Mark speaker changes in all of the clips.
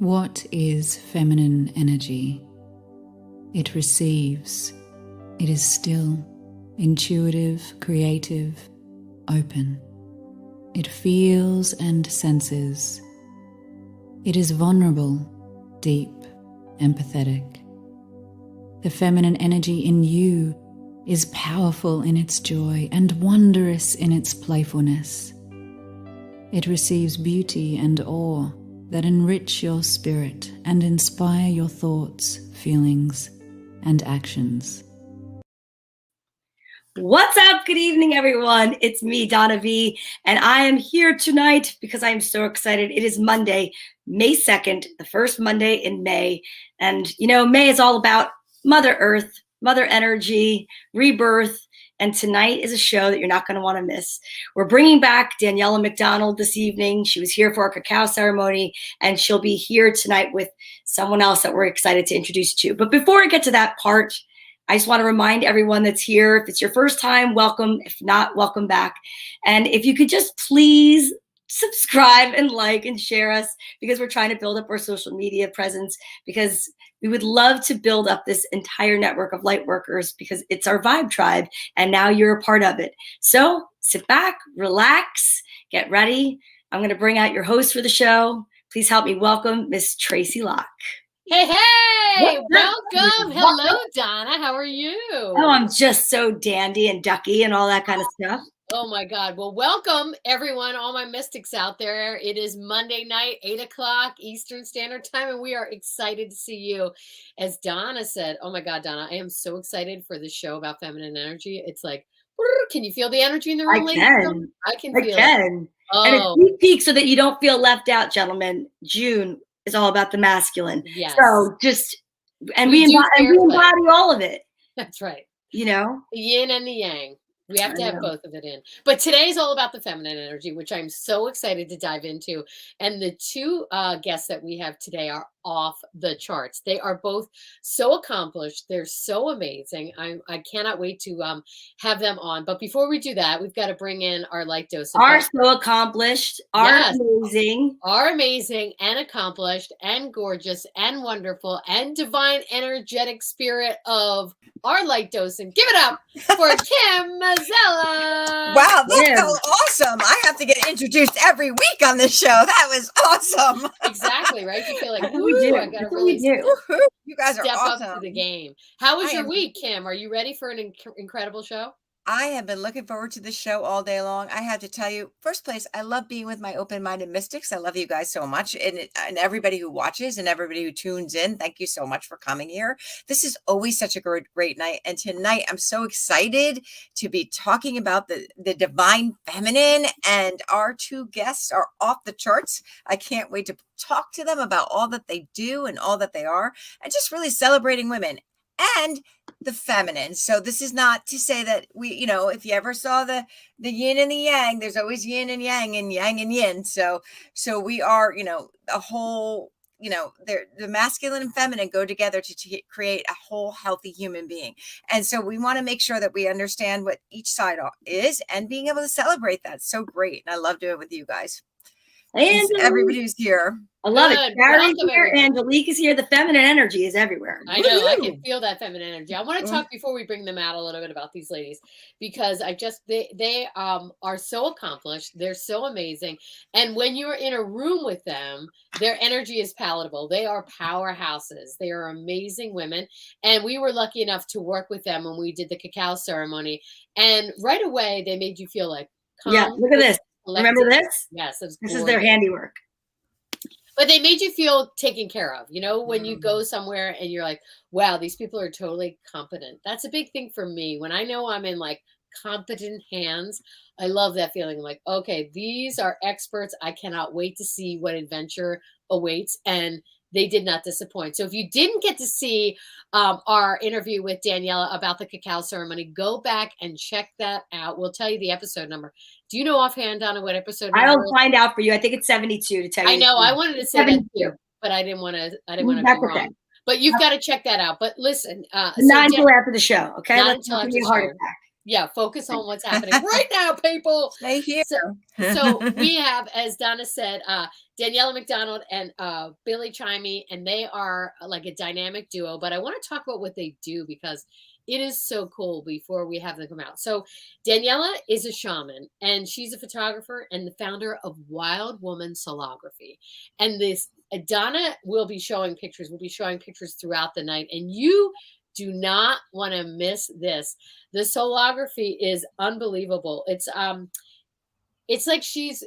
Speaker 1: What is feminine energy? It receives. It is still, intuitive, creative, open. It feels and senses. It is vulnerable, deep, empathetic. The feminine energy in you is powerful in its joy and wondrous in its playfulness. It receives beauty and awe that enrich your spirit and inspire your thoughts, feelings, and actions.
Speaker 2: What's up? Good evening, everyone. It's me, Donna V, and I am here tonight because I'm so excited. It is Monday, May 2nd, the first Monday in May. And, you know, May is all about Mother Earth, Mother Energy, rebirth. And tonight is a show that you're not going to want to miss. We're bringing back Daniela McDonald this evening. She was here for our cacao ceremony, and she'll be here tonight with someone else that we're excited to introduce you to. But before I get to that part, I just want to remind everyone that's here, if it's your first time, welcome. If not, welcome back. And if you could just please subscribe and like and share us, because we're trying to build up our social media presence, because we would love to build up this entire network of light workers, because it's our vibe tribe and now you're a part of it. So sit back, relax, get ready. I'm going to bring out your host for the show. Please help me welcome Miss Tracy Locke.
Speaker 3: Hey, welcome. Hello, Donna. How are you?
Speaker 2: Oh, I'm just so dandy and ducky and all that kind of stuff.
Speaker 3: Oh my God. Well, welcome everyone, all my mystics out there. It is Monday night, 8 o'clock Eastern Standard Time, and we are excited to see you. As Donna said, oh my God, Donna, I am so excited for this show about feminine energy. It's like, can you feel the energy in the room?
Speaker 2: I can.
Speaker 3: I can feel it.
Speaker 2: Oh. And a sneak peek so that you don't feel left out, gentlemen. June is all about the masculine.
Speaker 3: Yes.
Speaker 2: So just, and we embody all of it.
Speaker 3: That's right.
Speaker 2: You know?
Speaker 3: The yin and the yang. We have to have both of it in. But today's all about the feminine energy, which I'm so excited to dive into. And the two guests that we have today are off the charts. They are both so accomplished. They're so amazing. I cannot wait to have them on. But before we do that, we've got to bring in our light dose.
Speaker 2: Are so accomplished, amazing.
Speaker 3: Are amazing and accomplished and gorgeous and wonderful and divine energetic spirit of our light dose. And give it up for Kim Mazzella.
Speaker 4: Wow, that was awesome. I have to get introduced every week on this show. That was awesome.
Speaker 3: Exactly, right? You feel like, I got to
Speaker 2: really
Speaker 3: do.
Speaker 4: You guys are
Speaker 3: step
Speaker 4: awesome.
Speaker 3: up to the game. How was your week, Kim? Are you ready for an incredible show?
Speaker 4: I have been looking forward to this show all day long. I have to tell you, first place, I love being with my open-minded mystics. I love you guys so much. And everybody who watches and everybody who tunes in, thank you so much for coming here. This is always such a great night. And tonight, I'm so excited to be talking about the divine feminine. And our two guests are off the charts. I can't wait to talk to them about all that they do and all that they are, and just really celebrating women and the feminine. So this is not to say that we, you know, if you ever saw the yin and the yang, there's always yin and yang and yin. So we are, you know, a whole, you know, the masculine and feminine go together to create a whole healthy human being. And so we want to make sure that we understand what each side is and being able to celebrate that. So great. And I love doing it with you guys. And everybody who's here.
Speaker 2: I love it. Gary's here, Angelique is here. The feminine energy is everywhere.
Speaker 3: I know. I can feel that feminine energy. I want to talk before we bring them out a little bit about these ladies, because they are so accomplished. They're so amazing. And when you're in a room with them, their energy is palatable. They are powerhouses. They are amazing women. And we were lucky enough to work with them when we did the cacao ceremony. And right away, they made you feel like,
Speaker 2: yeah, look at this. Remember this?
Speaker 3: Yes.
Speaker 2: This is their handiwork.
Speaker 3: But they made you feel taken care of, you know, when you go somewhere and you're like, wow, these people are totally competent. That's a big thing for me. When I know I'm in like competent hands, I love that feeling like, okay, these are experts. I cannot wait to see what adventure awaits. And they did not disappoint. So if you didn't get to see our interview with Daniela about the cacao ceremony, go back and check that out. We'll tell you the episode number. Do you know offhand, Donna, what episode number?
Speaker 2: I'll find out for you. I think it's 72 to tell you.
Speaker 3: I know. I wanted to say 72. That too, but I didn't want to be wrong. Okay. But you've got to check that out. But listen.
Speaker 2: Not until after the show, okay?
Speaker 3: Not until after the show. Yeah, focus on what's happening right now, people.
Speaker 4: Stay here.
Speaker 3: So we have, as Donna said, Daniela McDonald and Billie Chymiy, and they are like a dynamic duo. But I want to talk about what they do because it is so cool before we have them come out. So Daniela is a shaman, and she's a photographer and the founder of Wild Woman Soulography. And this Donna will be showing pictures. We'll be showing pictures throughout the night, and you do not want to miss this. The soulography is unbelievable. It's like she's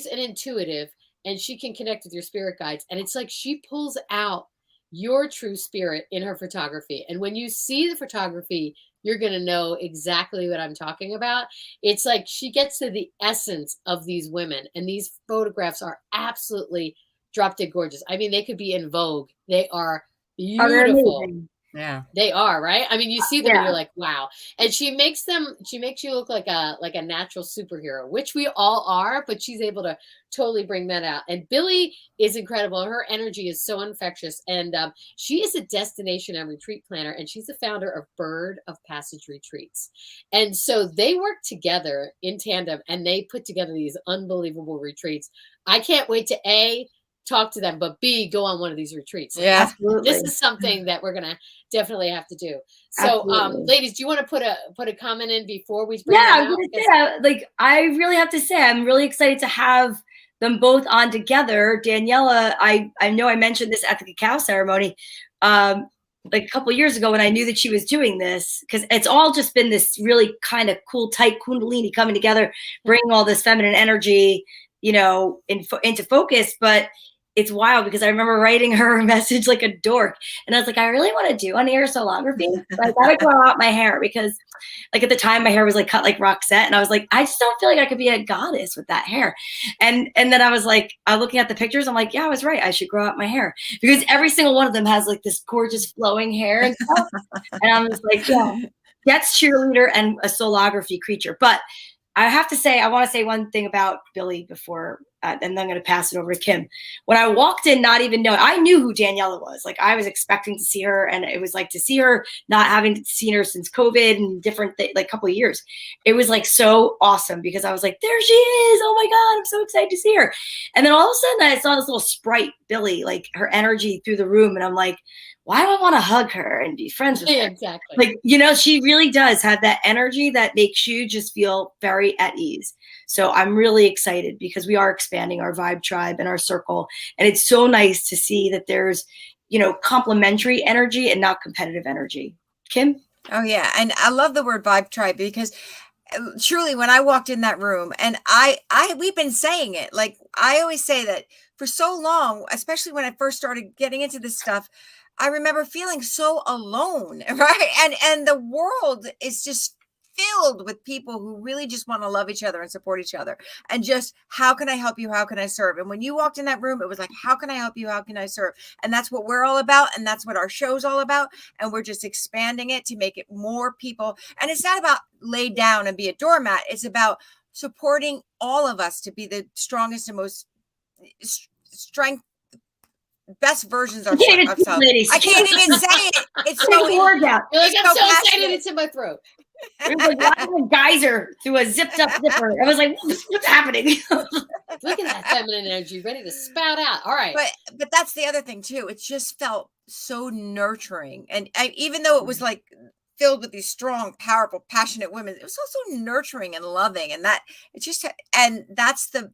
Speaker 3: an intuitive, and she can connect with your spirit guides, and it's like she pulls out your true spirit in her photography. And when you see the photography, you're going to know exactly what I'm talking about. It's like she gets to the essence of these women, and these photographs are absolutely drop dead gorgeous. I mean, they could be in Vogue. They are beautiful.
Speaker 4: Yeah,
Speaker 3: they are, right? I mean, you see them and you're like, wow. And she makes you look like a natural superhero, which we all are, but she's able to totally bring that out. And Billie is incredible. Her energy is so infectious. And she is a destination and retreat planner, and she's the founder of Bird of Passage Retreats. And so they work together in tandem, and they put together these unbelievable retreats. I can't wait to talk to them, but B, go on one of these retreats.
Speaker 4: Yeah,
Speaker 2: absolutely.
Speaker 3: This is something that we're gonna definitely have to do. So, ladies, do you want to put a comment in before we bring
Speaker 2: I'm
Speaker 3: them
Speaker 2: gonna say, like, I really have to say, I'm really excited to have them both on together. Daniela, I know I mentioned this at the cacao ceremony, like a couple years ago when I knew that she was doing this, because it's all just been this really kind of cool, tight kundalini coming together, bringing all this feminine energy, you know, into focus. But it's wild because I remember writing her a message like a dork, and I was like, I really want to do on-air soulography, but I gotta grow out my hair because, like, at the time my hair was like cut like Roxette, and I was like, I just don't feel like I could be a goddess with that hair. And then I was like, looking at the pictures, I'm like, yeah, I was right. I should grow out my hair because every single one of them has like this gorgeous flowing hair and stuff. And I'm just like, yeah, that's cheerleader and a soulography creature. But I have to say, I want to say one thing about Billie before, and then I'm going to pass it over to Kim. When I walked in, not even knowing, I knew who Daniela was. Like, I was expecting to see her, and it was like to see her, not having seen her since COVID and different like couple of years. It was like so awesome because I was like, there she is. Oh my God, I'm so excited to see her. And then all of a sudden I saw this little sprite, Billie, like her energy through the room. And I'm like, why do I want to hug her and be friends with her?
Speaker 3: Exactly.
Speaker 2: Like, you know, she really does have that energy that makes you just feel very at ease. So I'm really excited because we are expanding our vibe tribe and our circle. And it's so nice to see that there's, you know, complementary energy and not competitive energy. Kim?
Speaker 4: Oh yeah. And I love the word vibe tribe because truly when I walked in that room, and we've been saying it, like I always say that for so long, especially when I first started getting into this stuff, I remember feeling so alone, right? And the world is just filled with people who really just want to love each other and support each other. And just, how can I help you? How can I serve? And when you walked in that room, it was like, how can I help you? How can I serve? And that's what we're all about. And that's what our show's all about. And we're just expanding it to make it more people. And it's not about lay down and be a doormat. It's about supporting all of us to be the strongest and most best versions of ourselves. I can't even say it. It's so
Speaker 2: You're like,
Speaker 3: I'm so excited, it's in my throat.
Speaker 2: It was like a geyser through a zipped up zipper. I was like, what's happening?
Speaker 3: Look at that feminine energy ready to spout out. All right.
Speaker 4: But that's the other thing too. It just felt so nurturing. And even though it was like filled with these strong, powerful, passionate women, it was also nurturing and loving. And that's the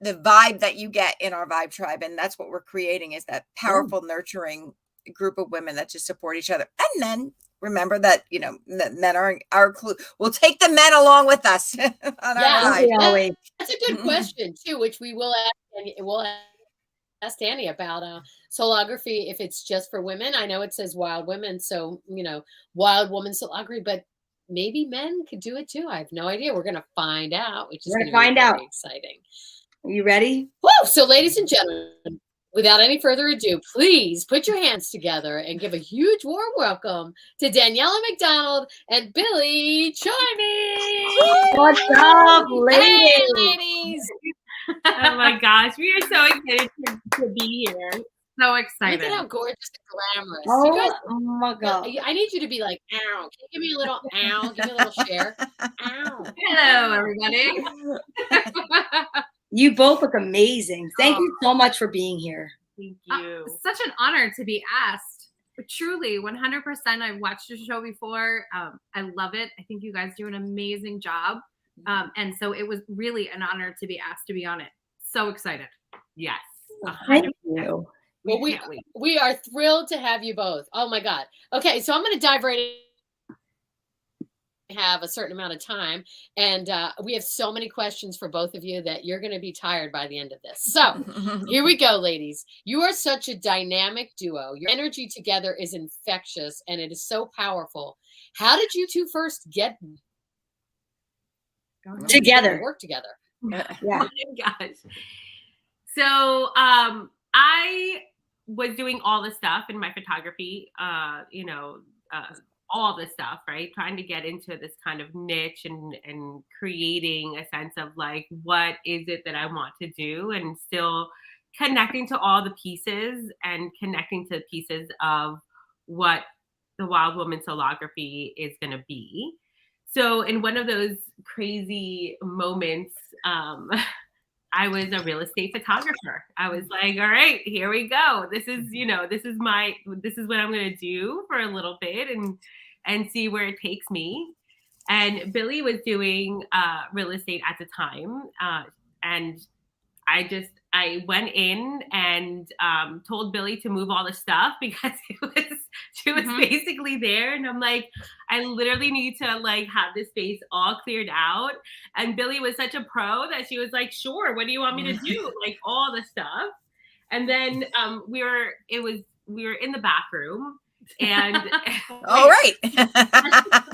Speaker 4: vibe that you get in our vibe tribe. And that's what we're creating, is that powerful, nurturing group of women that just support each other. And then remember that, you know, men are our clue. We'll take the men along with us on our ride.
Speaker 3: That's a good question too, which we will ask. We'll ask Danny about soulography, if it's just for women. I know it says wild women, so, you know, wild woman soulography, but maybe men could do it too. I have no idea. We're going to find out, which is going to be very exciting.
Speaker 2: Are you ready?
Speaker 3: Woo! So, ladies and gentlemen, without any further ado, please put your hands together and give a huge warm welcome to Daniela McDonald and Billie Chymiy.
Speaker 2: What's up, ladies?
Speaker 3: Hey, ladies.
Speaker 5: Oh my gosh, we are so excited to be here. so
Speaker 3: Look
Speaker 5: excited.
Speaker 3: at how gorgeous and glamorous. You guys,
Speaker 2: Oh my God.
Speaker 3: I need you to be like, ow. Can you give me a little ow? Give me a little share. Ow.
Speaker 5: Hello, everybody.
Speaker 2: You both look amazing. Thank you so much for being here.
Speaker 5: Thank you. Such an honor to be asked. Truly, 100%. I've watched your show before. I love it. I think you guys do an amazing job. And so it was really an honor to be asked to be on it. So excited. Yes.
Speaker 2: Thank you.
Speaker 3: Well, we are thrilled to have you both. Oh my God. Okay, so I'm going to dive right in. Have a certain amount of time, and we have so many questions for both of you that you're going to be tired by the end of this. So here we go, ladies. You are such a dynamic duo. Your energy together is infectious, and it is so powerful. How did you two first get
Speaker 2: together?
Speaker 3: Work together.
Speaker 2: Yeah.
Speaker 5: Oh my gosh. So I was doing all the stuff in my photography, all this stuff, right? Trying to get into this kind of niche and creating a sense of like, what is it that I want to do, and still connecting to all the pieces and connecting to the pieces of what the Wild Woman Soulography is going to be. So in one of those crazy moments, I was a real estate photographer. I was like, all right, here we go. This is what I'm going to do for a little bit and see where it takes me. And Billie was doing real estate at the time. And I went in and told Billie to move all the stuff because she was basically there. And I'm like, I literally need to like have this space all cleared out. And Billie was such a pro that she was like, sure, what do you want me to do? Like all the stuff. And then we were in the back room. And
Speaker 4: all right.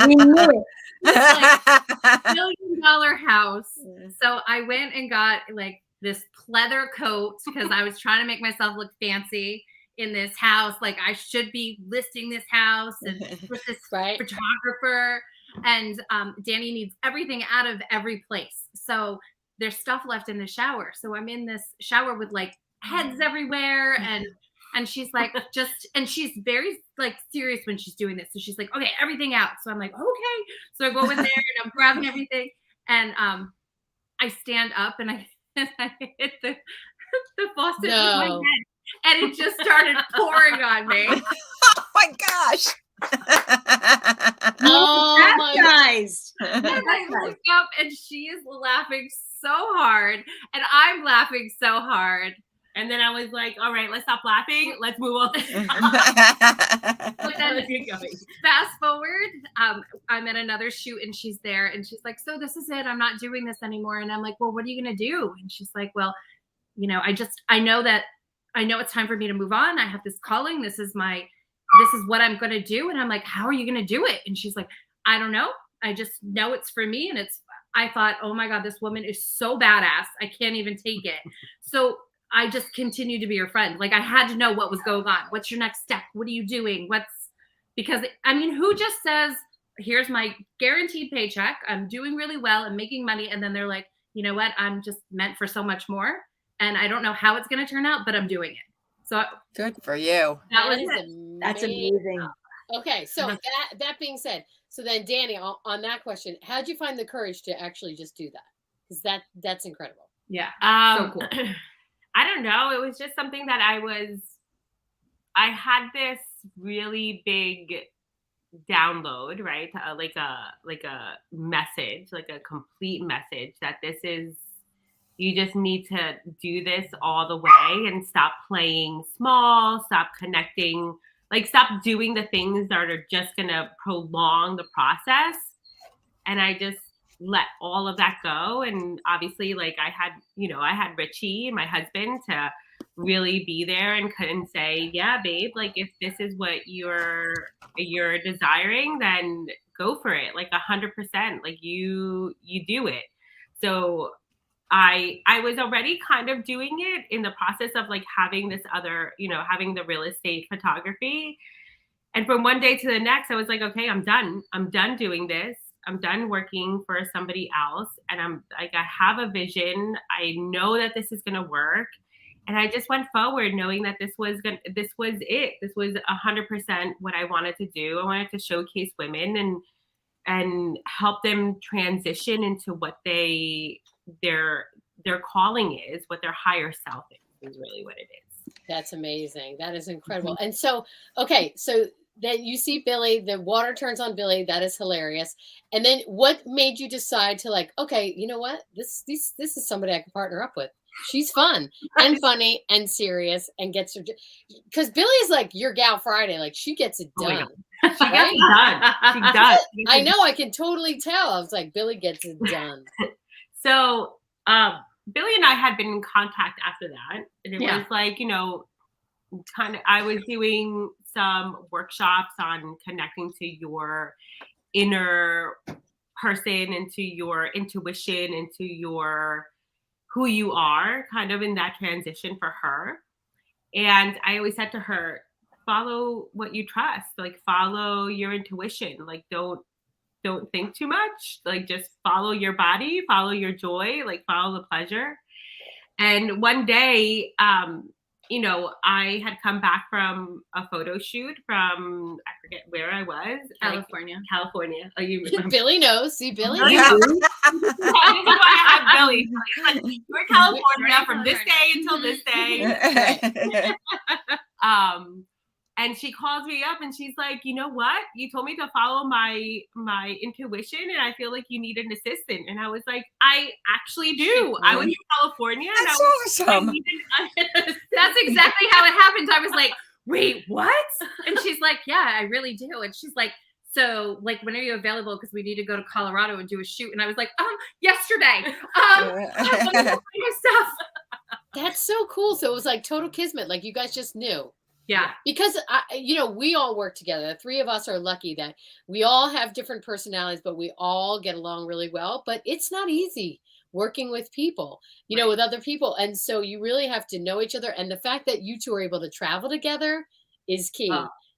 Speaker 2: We knew it.
Speaker 5: Like $1 million house. So I went and got like this pleather coat because I was trying to make myself look fancy in this house. Like I should be listing this house and with this photographer. And Danny needs everything out of every place. So there's stuff left in the shower. So I'm in this shower with like heads everywhere, and she's like, and she's very like serious when she's doing this. So she's like, okay, everything out. So I'm like, okay. So I go in there and I'm grabbing everything, and I stand up and I hit the faucet with my head, and it just started pouring on me.
Speaker 4: Oh my gosh.
Speaker 2: Oh my guys.
Speaker 5: And I look up and she is laughing so hard, and I'm laughing so hard. And then I was like, all right, let's stop laughing. Let's move on. But then fast forward, I'm at another shoot and she's there and she's like, so this is it. I'm not doing this anymore. And I'm like, well, what are you going to do? And she's like, well, I know it's time for me to move on. I have this calling. This is what I'm going to do. And I'm like, how are you going to do it? And she's like, I don't know. I just know it's for me. And I thought, oh my God, this woman is so badass. I can't even take it. So I just continued to be her friend. Like I had to know what was going on. What's your next step? What are you doing? Because I mean, who just says, here's my guaranteed paycheck. I'm doing really well. I'm making money. And then they're like, you know what? I'm just meant for so much more. And I don't know how it's going to turn out, but I'm doing it. So
Speaker 4: good for you.
Speaker 2: That's amazing.
Speaker 3: Okay. So that being said, so then Danny, on that question, how'd you find the courage to actually just do that? Because that's incredible.
Speaker 5: Yeah.
Speaker 3: So cool.
Speaker 5: I don't know. It was just something that I had this really big download, right? Like a message, like a complete message that you just need to do this all the way and stop playing small, stop connecting, like stop doing the things that are just going to prolong the process. And I just let all of that go. And obviously like I had Richie, my husband, to really be there and couldn't say, yeah, babe, like if this is what you're desiring, then go for it. Like 100%, like you do it. So I was already kind of doing it in the process of like having this other, having the real estate photography. And from one day to the next, I was like, okay, I'm done doing this. I'm done working for somebody else. And I'm like, I have a vision. I know that this is going to work. And I just went forward knowing that this was it. This was 100% what I wanted to do. I wanted to showcase women and help them transition into what their calling is, what their higher self is really what it is.
Speaker 3: That's amazing. That is incredible. And so, okay, so then you see Billie, the water turns on Billie. That is hilarious. And then what made you decide to like, okay, you know what? This is somebody I can partner up with. She's fun and funny and serious and gets her, because Billie's like your gal Friday. Like she gets it done.
Speaker 5: She gets it done. She does.
Speaker 3: I know. I can totally tell. I was like, Billie gets it done.
Speaker 5: So, Billie and I had been in contact after that. And it was like, you know, kind of, I was doing some workshops on connecting to your inner person, into your intuition, into your who you are, kind of in that transition for her. And I always said to her, follow what you trust, like follow your intuition, like don't think too much, like just follow your body, follow your joy, like follow the pleasure. And one day, you know, I had come back from a photo shoot from, I forget where I was.
Speaker 6: California.
Speaker 5: Like, California. Oh, you remember?
Speaker 3: Billie knows. See, Billie knows.
Speaker 5: This is why I have Billie. We're California from this day until this day. And she calls me up and she's like, you know what? You told me to follow my intuition and I feel like you need an assistant. And I was like, I actually do. I was in California.
Speaker 4: That's awesome.
Speaker 6: That's exactly how it happened. I was like, wait, what? And she's like, yeah, I really do. And she's like, so like, when are you available? Because we need to go to Colorado and do a shoot. And I was like, yesterday. Stuff.
Speaker 3: That's so cool. So it was like total kismet. Like you guys just knew.
Speaker 6: Yeah.
Speaker 3: Because, you know, we all work together. The three of us are lucky that we all have different personalities, but we all get along really well. But it's not easy working with people, you know, with other people. And so you really have to know each other. And the fact that you two are able to travel together is key.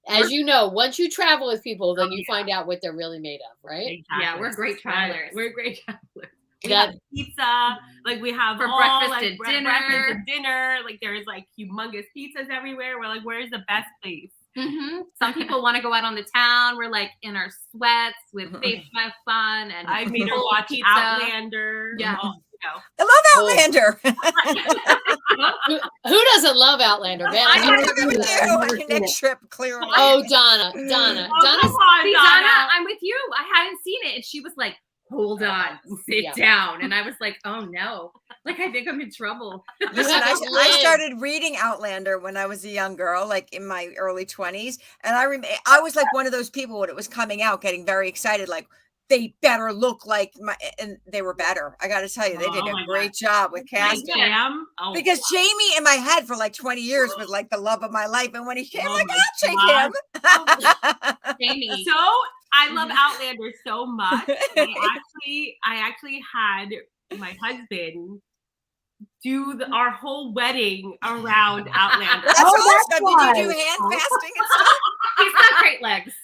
Speaker 3: As you know, once you travel with people, then you find out what they're really made of, right?
Speaker 5: Exactly.
Speaker 6: Yeah, we're great travelers.
Speaker 5: We're great travelers. We have pizza, like we have
Speaker 6: for
Speaker 5: all,
Speaker 6: breakfast
Speaker 5: like,
Speaker 6: and
Speaker 5: breakfast and dinner. Like there's like humongous pizzas everywhere. We're like, where's the best place?
Speaker 6: Mm-hmm. Some people want to go out on the town. We're like in our sweats with face mask on, and
Speaker 5: I made her watch
Speaker 6: pizza.
Speaker 5: Outlander.
Speaker 6: Yeah,
Speaker 4: I love Outlander.
Speaker 3: Who doesn't love Outlander? Man,
Speaker 4: I'm with you on your next trip, clearly.
Speaker 3: Oh, Donna.
Speaker 6: See, Donna, I'm with you. I hadn't seen it, and she was like, hold on, sit down. And I was like, oh no, like I think I'm in trouble.
Speaker 4: Listen, I started reading Outlander when I was a young girl, like in my early 20s. And I was like one of those people when it was coming out, getting very excited, like they better look like and they were better. I got to tell you, they did a great job with casting. Because Jamie in my head for like 20 years was like the love of my life. And when he came, like, I'll take him.
Speaker 6: Jamie.
Speaker 5: So I love Outlander so much. I actually had my husband do our whole wedding around Outlander.
Speaker 4: That's awesome. Did you do hand fasting and stuff?
Speaker 6: He's got great legs.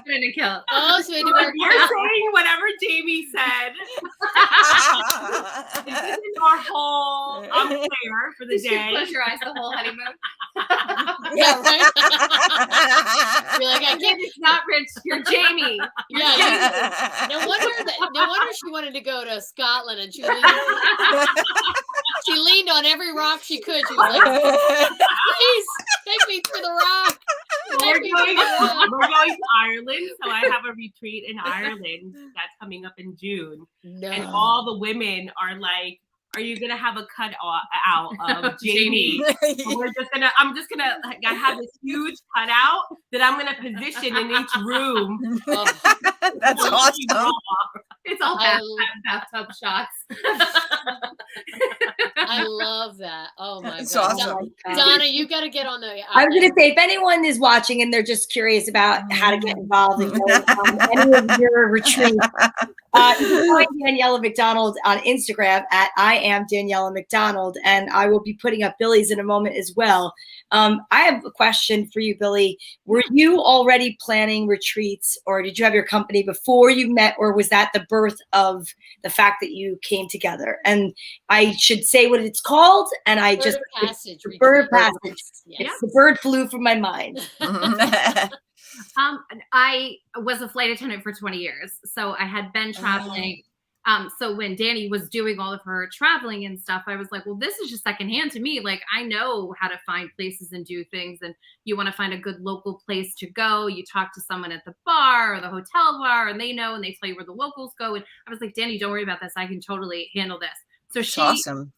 Speaker 6: Gonna kill.
Speaker 3: Oh, so
Speaker 5: you're saying whatever Jamie said. This is our whole prayer for the day.
Speaker 6: Close your eyes the whole honeymoon.
Speaker 3: Yeah, right. You're like, I can't.
Speaker 6: It's not Rich. You're Jamie.
Speaker 3: Yeah. No wonder she wanted to go to Scotland, and she leaned on every rock she could. She was like, please take me through the rock.
Speaker 5: We're going to Ireland, so I have a retreat in Ireland that's coming up in June. No. And all the women are like, are you gonna have a cut out of Jamie? I'm just gonna I have this huge cutout that I'm gonna position in each room.
Speaker 4: That's awesome.
Speaker 6: It's all bathtub shots.
Speaker 3: I love that. Oh my
Speaker 4: That's
Speaker 3: God.
Speaker 4: awesome.
Speaker 3: Donna, you got to get on the.
Speaker 2: I was going to say, if anyone is watching and they're just curious about how to get involved in any of your retreats, You can find Daniela McDonald on Instagram at I am Daniela McDonald, and I will be putting up Billie's in a moment as well. I have a question for you, Billie. Were you already planning retreats, or did you have your company before you met, or was that the birth of the fact that you came together? And I should say what it's called, and I
Speaker 3: Bird
Speaker 2: just
Speaker 3: of Passage.
Speaker 2: the bird of passage.
Speaker 3: Yes.
Speaker 2: The bird flew from my mind.
Speaker 6: I was a flight attendant for 20 years, so I had been traveling. So when Danny was doing all of her traveling and stuff, I was like, well, this is just secondhand to me. Like, I know how to find places and do things. And you want to find a good local place to go. You talk to someone at the bar or the hotel bar, and they know, and they tell you where the locals go. And I was like, Danny, don't worry about this. I can totally handle this. So
Speaker 4: Awesome.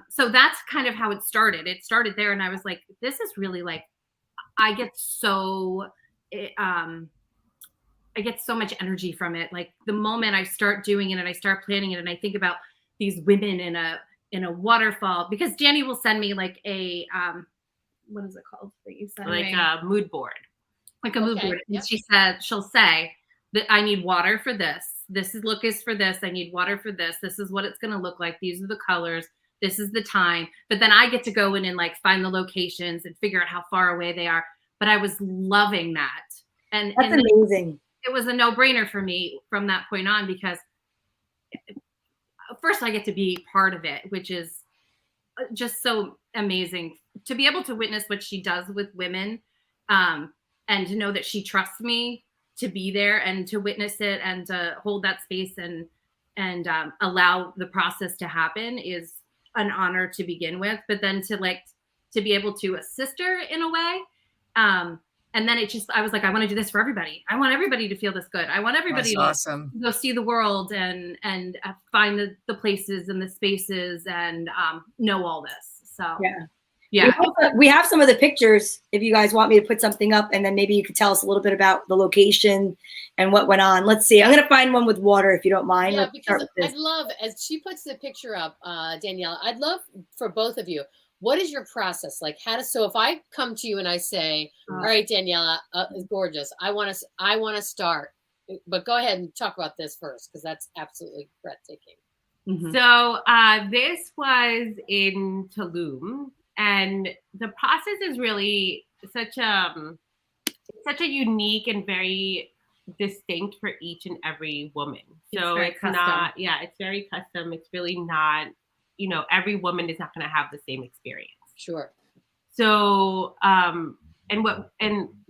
Speaker 6: So that's kind of how it started. It started there. And I was like, this is really like, I get so much energy from it. Like the moment I start doing it and I start planning it, and I think about these women in a waterfall, because Danny will send me like a what is it called that you send
Speaker 5: like
Speaker 6: me?
Speaker 5: a mood board.
Speaker 6: Like a mood board. And she'll say that I need water for this. Look is for this. I need water for this. This is what it's going to look like. These are the colors. This is the time. But then I get to go in and like find the locations and figure out how far away they are. But I was loving that. And
Speaker 2: That's amazing.
Speaker 6: It was a no-brainer for me from that point on, because first I get to be part of it, which is just so amazing to be able to witness what she does with women, and to know that she trusts me to be there and to witness it and to hold that space and allow the process to happen is an honor to begin with. But then to be able to assist her in a way. And then I was like, I want to do this for everybody. I want everybody to feel this good. I want everybody to go see the world and find the places and the spaces and know all this. So yeah.
Speaker 2: We have some of the pictures if you guys want me to put something up, and then maybe you could tell us a little bit about the location and what went on. Let's see. I'm going to find one with water if you don't mind.
Speaker 3: Yeah, because I'd love, as she puts the picture up, Daniela, I'd love for both of you. What is your process like? So if I come to you and I say, all right, Daniela, gorgeous. I want to start, but go ahead and talk about this first, because that's absolutely breathtaking.
Speaker 5: Mm-hmm. So this was in Tulum, and the process is really such a unique and very distinct for each and every woman. So it's not, it's very custom. It's really not, every woman is not going to have the same experience.
Speaker 3: Sure.
Speaker 5: So, and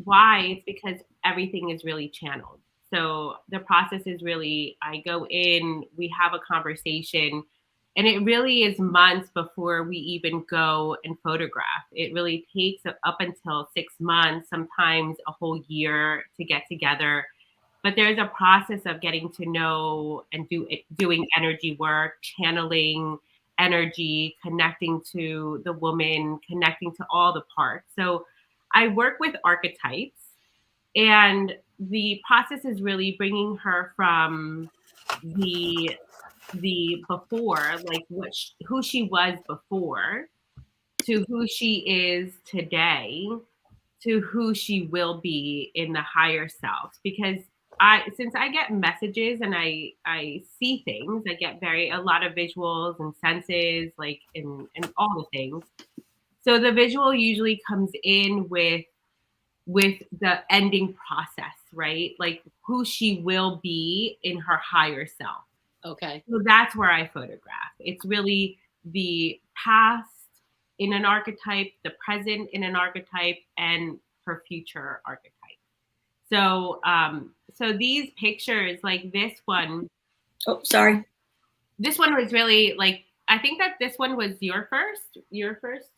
Speaker 5: why? It's because everything is really channeled. So the process is really, I go in, we have a conversation, and it really is months before we even go and photograph. It really takes up until 6 months, sometimes a whole year to get together. But there's a process of getting to know and doing energy work, channeling energy, connecting to the woman, connecting to all the parts. So I work with archetypes, and the process is really bringing her from the before, like who she was before, to who she is today, to who she will be in the higher self. Because since I get messages and I see things, I get a lot of visuals and senses, like and all the things. So the visual usually comes in with the ending process, right? Like who she will be in her higher self.
Speaker 3: Okay.
Speaker 5: So that's where I photograph. It's really the past in an archetype, the present in an archetype, and her future archetype. So, so these pictures, like this one.
Speaker 2: Oh, sorry.
Speaker 5: This one was really like, I think that this one was your first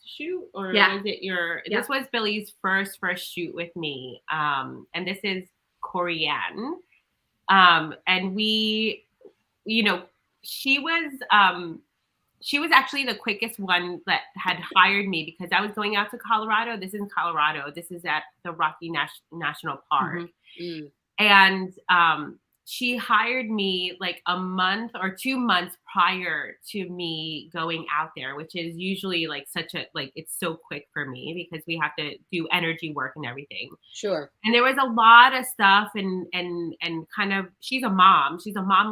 Speaker 5: shoot, or was it your? Yeah. This was Billie's first shoot with me, and this is Corianne, and we, she was actually the quickest one that had hired me, because I was going out to Colorado. This is in Colorado. This is at the Rocky National Park. Mm-hmm. And she hired me like a month or 2 months prior to me going out there, which is usually like it's so quick for me because we have to do energy work and everything.
Speaker 3: Sure.
Speaker 5: And there was a lot of stuff and kind of, she's a mom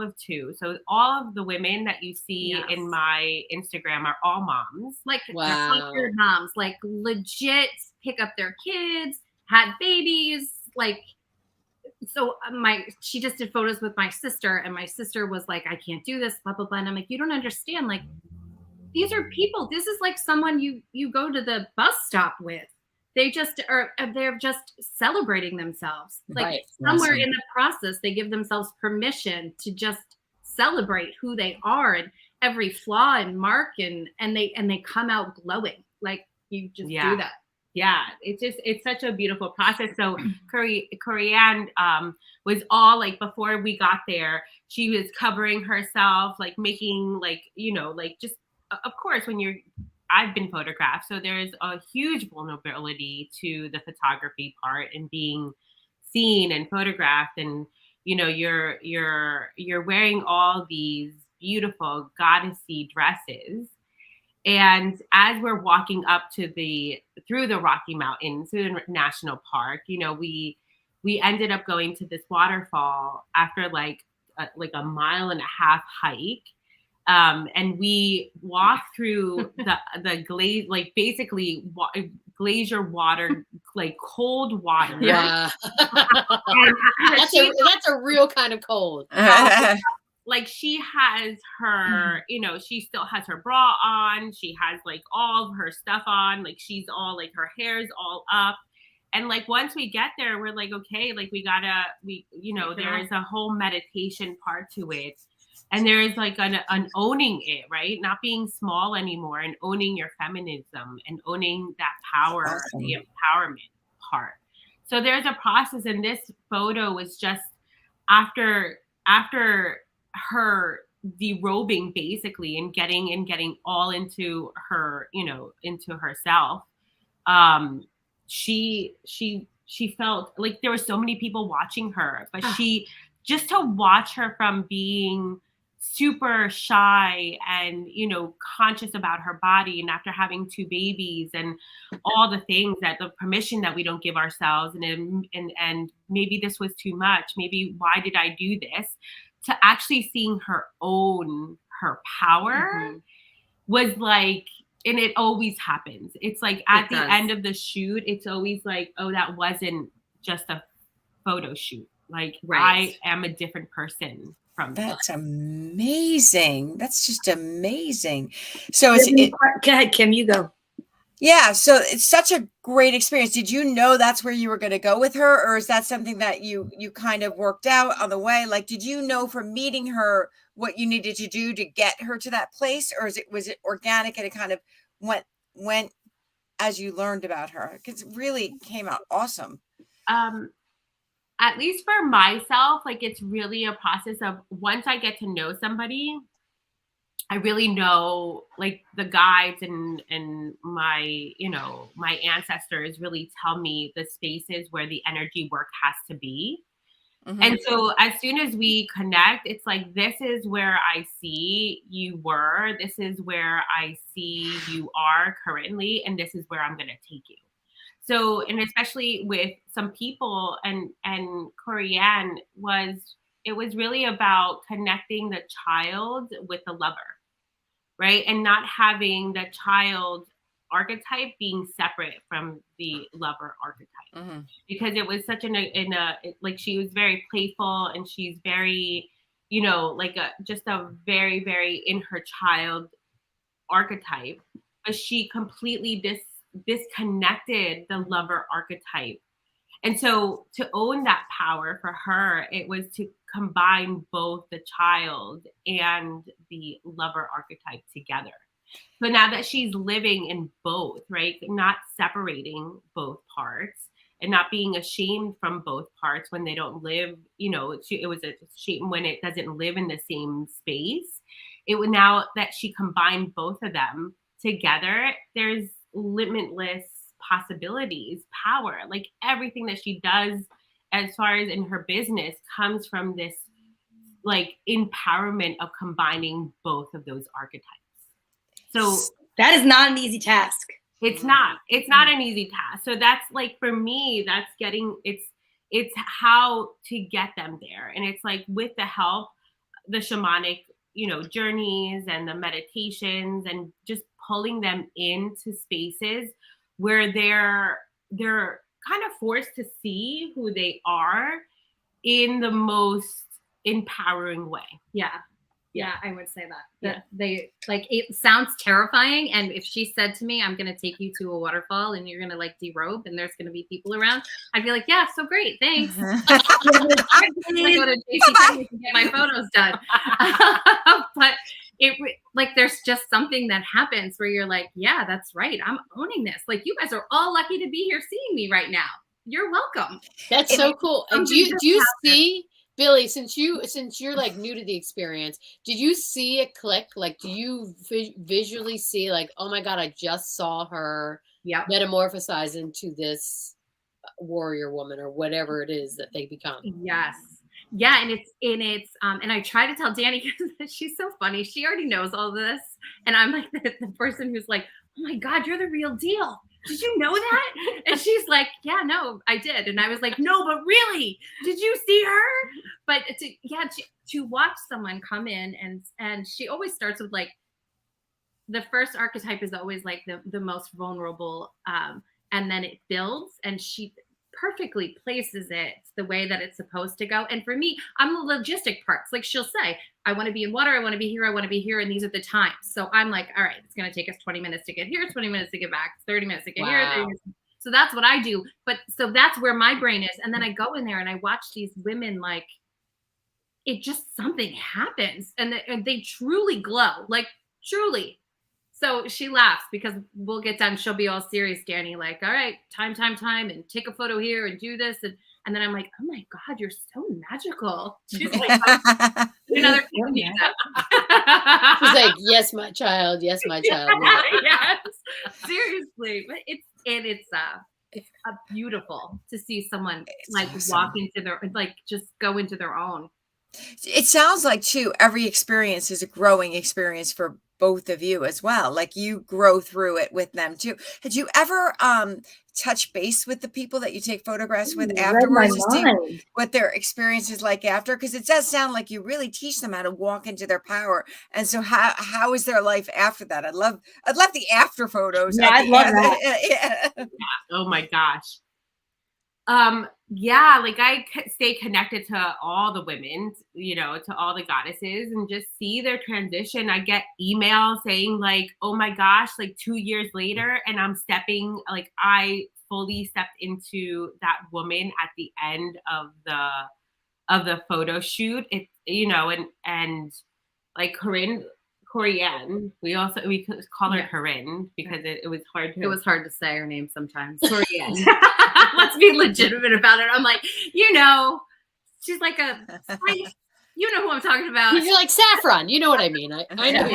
Speaker 5: of 2. So all of the women that you see in my Instagram are all moms.
Speaker 6: Like
Speaker 3: Wow.
Speaker 6: cultured moms, like legit pick up their kids, had babies, like. So she just did photos with my sister, and my sister was like, I can't do this, blah blah blah. And I'm like, you don't understand, like these are people. This is like someone you go to the bus stop with. They just are, they're just celebrating themselves. Like
Speaker 3: Right.
Speaker 6: somewhere in the process, they give themselves permission to just celebrate who they are and every flaw and mark, and they come out glowing. Like you just do that.
Speaker 5: Yeah, it's such a beautiful process. So Korean was all like, before we got there, she was covering herself, like making like, like just, of course, I've been photographed, so there's a huge vulnerability to the photography part and being seen and photographed, and you're wearing all these beautiful goddessy dresses. And as we're walking up through the Rocky Mountains, through the national park, we ended up going to this waterfall after like a 1.5 mile hike. And we walked through the glaze, like basically glacier water, like cold water.
Speaker 3: Yeah. That's a real kind of cold.
Speaker 5: Like she has her, she still has her bra on. She has like all of her stuff on. Like she's all like, her hair's all up. And like, once we get there, we're like, okay, like there's a whole meditation part to it. And there is like an owning it, right? Not being small anymore, and owning your feminism and owning that power,
Speaker 4: Awesome.
Speaker 5: The empowerment part. So there's a process, and this photo was just after her derobing basically and getting all into her, into herself. She felt like there were so many people watching her, but she, just to watch her from being super shy and, conscious about her body, and after having 2 babies and all the things, that the permission that we don't give ourselves, and maybe this was too much, maybe why did I do this, to actually seeing her own her power was like, and it always happens. It's like at the end of the shoot, it's always like, oh, that wasn't just a photo shoot. Like I am a different person from
Speaker 4: That's amazing. That's just amazing. So
Speaker 2: go ahead, Kim, you go.
Speaker 4: Yeah, so it's such a great experience. Did you know that's where you were going to go with her, or is that something that you kind of worked out on the way? Like, did you know from meeting her what you needed to do to get her to that place, or was it organic and it kind of went as you learned about her? Because it really came out awesome.
Speaker 5: At least for myself, like it's really a process of, once I get to know somebody, I really know, like the guides and my, my ancestors really tell me the spaces where the energy work has to be. And so as soon as we connect, it's like, this is where I see you were, this is where I see you are currently, and this is where I'm going to take you. So, and especially with some people, and Korean it was really about connecting the child with the lover, right? And not having the child archetype being separate from the lover archetype, because it was such like she was very playful, and she's very, like just a very, very in her child archetype, but she completely disconnected the lover archetype. And so to own that power for her, it was to combine both the child and the lover archetype together. So now that she's living in both, right, not separating both parts and not being ashamed from both parts when they don't live, it was a shame when it doesn't live in the same space. It would, now that she combined both of them together, there's limitless possibilities, power. Like everything that she does as far as in her business comes from this like empowerment of combining both of those archetypes. So
Speaker 2: that is not an easy task.
Speaker 5: It's not an easy task. So that's like, for me, that's getting, it's how to get them there. And it's like, with the help, the shamanic, journeys and the meditations, and just pulling them into spaces where they're kind of forced to see who they are in the most empowering way.
Speaker 6: Yeah, I would say that they, like, it sounds terrifying. And if she said to me, I'm going to take you to a waterfall and you're going to like derobe and there's going to be people around, I'd be like, yeah, so great. Thanks. I'm going to go to JCPenney to get my photos done. But like, there's just something that happens where you're like, yeah, that's right. I'm owning this. Like, you guys are all lucky to be here seeing me right now. You're welcome.
Speaker 3: That's so cool. And do you see, Billie, since you're like new to the experience, did you see it click? Like, do you visually see like, oh my God, I just saw her metamorphosize into this warrior woman or whatever it is that they become?
Speaker 6: Yes. Yeah. And I try to tell Danny, because she's so funny. She already knows all this. And I'm like the person who's like, oh my God, you're the real deal. Did you know that? And she's like, yeah, no, I did. And I was like, no, but really, did you see her? But to watch someone come in, and she always starts with like, the first archetype is always like the most vulnerable. And then it builds, and she perfectly places it the way that it's supposed to go. And for me, I'm the logistic parts. Like, she'll say, I want to be in water. I want to be here. I want to be here. And these are the times. So I'm like, all right, it's going to take us 20 minutes to get here, 20 minutes to get back, 30 minutes to get here. 30 minutes. So that's what I do. But so that's where my brain is. And then I go in there and I watch these women, like, it just, something happens and they truly glow, like, truly. So she laughs because we'll get done. She'll be all serious, Danny, like, all right, time, and take a photo here and do this. And then I'm like, oh my God, you're so magical. She's like, another
Speaker 3: She's like, yes, my child. Yes, my child.
Speaker 6: Yes, seriously. But it's beautiful to see someone like walk into their, like, just go into their own.
Speaker 4: It sounds like, too, every experience is a growing experience for both of you as well. Like, you grow through it with them too. Had you ever touch base with the people that you take photographs with afterwards, to see what their experience is like after? Because it does sound like you really teach them how to walk into their power. And so how is their life after that? I'd love the after photos.
Speaker 2: Yeah, I'd love that.
Speaker 5: Yeah. Oh my gosh. Yeah, like, I stay connected to all the women, to all the goddesses, and just see their transition. I get emails saying like, oh my gosh, like 2 years later, and I'm stepping, like, I fully stepped into that woman at the end of the photo shoot. It, and like Corianne, we call her Corinne because it was hard to
Speaker 6: say her name sometimes. Corianne. Let's be legitimate about it. I'm like, she's like you know who I'm talking about.
Speaker 3: You're like Saffron. You know what I mean. I know.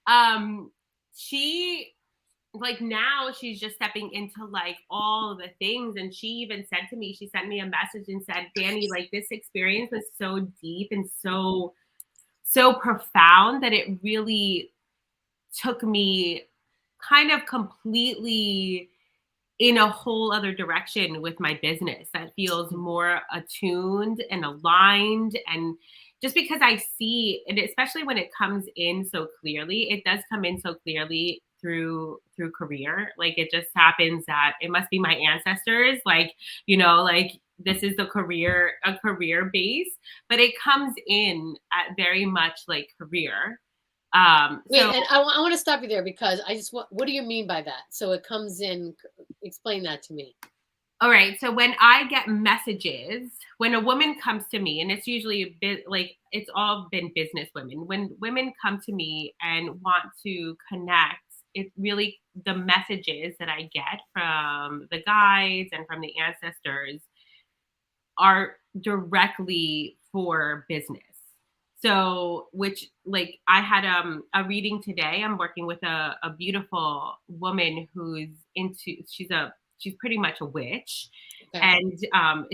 Speaker 5: Her. She, like, now she's just stepping into like all the things. And she even said to me, she sent me a message and said, Danny, like, this experience was so deep and so profound that it really took me kind of completely in a whole other direction with my business that feels more attuned and aligned. And just because I see, and especially when it comes in so clearly, it does come in so clearly through career. Like, it just happens that it must be my ancestors, like, like, this is a career base, but it comes in at very much like career.
Speaker 3: Wait, and I want to stop you there because I just want, what do you mean by that? So it comes in, explain that to me.
Speaker 5: All right. So when I get messages, when a woman comes to me, and it's usually a bit like, it's all been business women. When women come to me and want to connect, it really, the messages that I get from the guides and from the ancestors are directly for business. So, which, like, I had a reading today. I'm working with a beautiful woman who's she's pretty much a witch, okay. And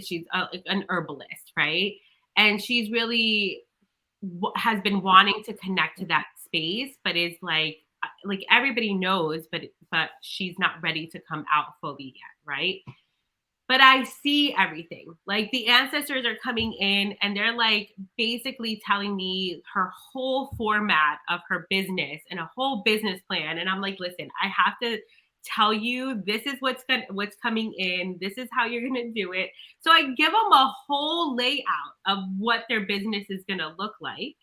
Speaker 5: she's an herbalist, right? And she's really has been wanting to connect to that space, but is like everybody knows, but she's not ready to come out fully yet, right? But I see everything. Like the ancestors are coming in and they're like basically telling me her whole format of her business and a whole business plan. And I'm like, listen, I have to tell you, this is what's coming in. This is how you're going to do it. So I give them a whole layout of what their business is going to look like.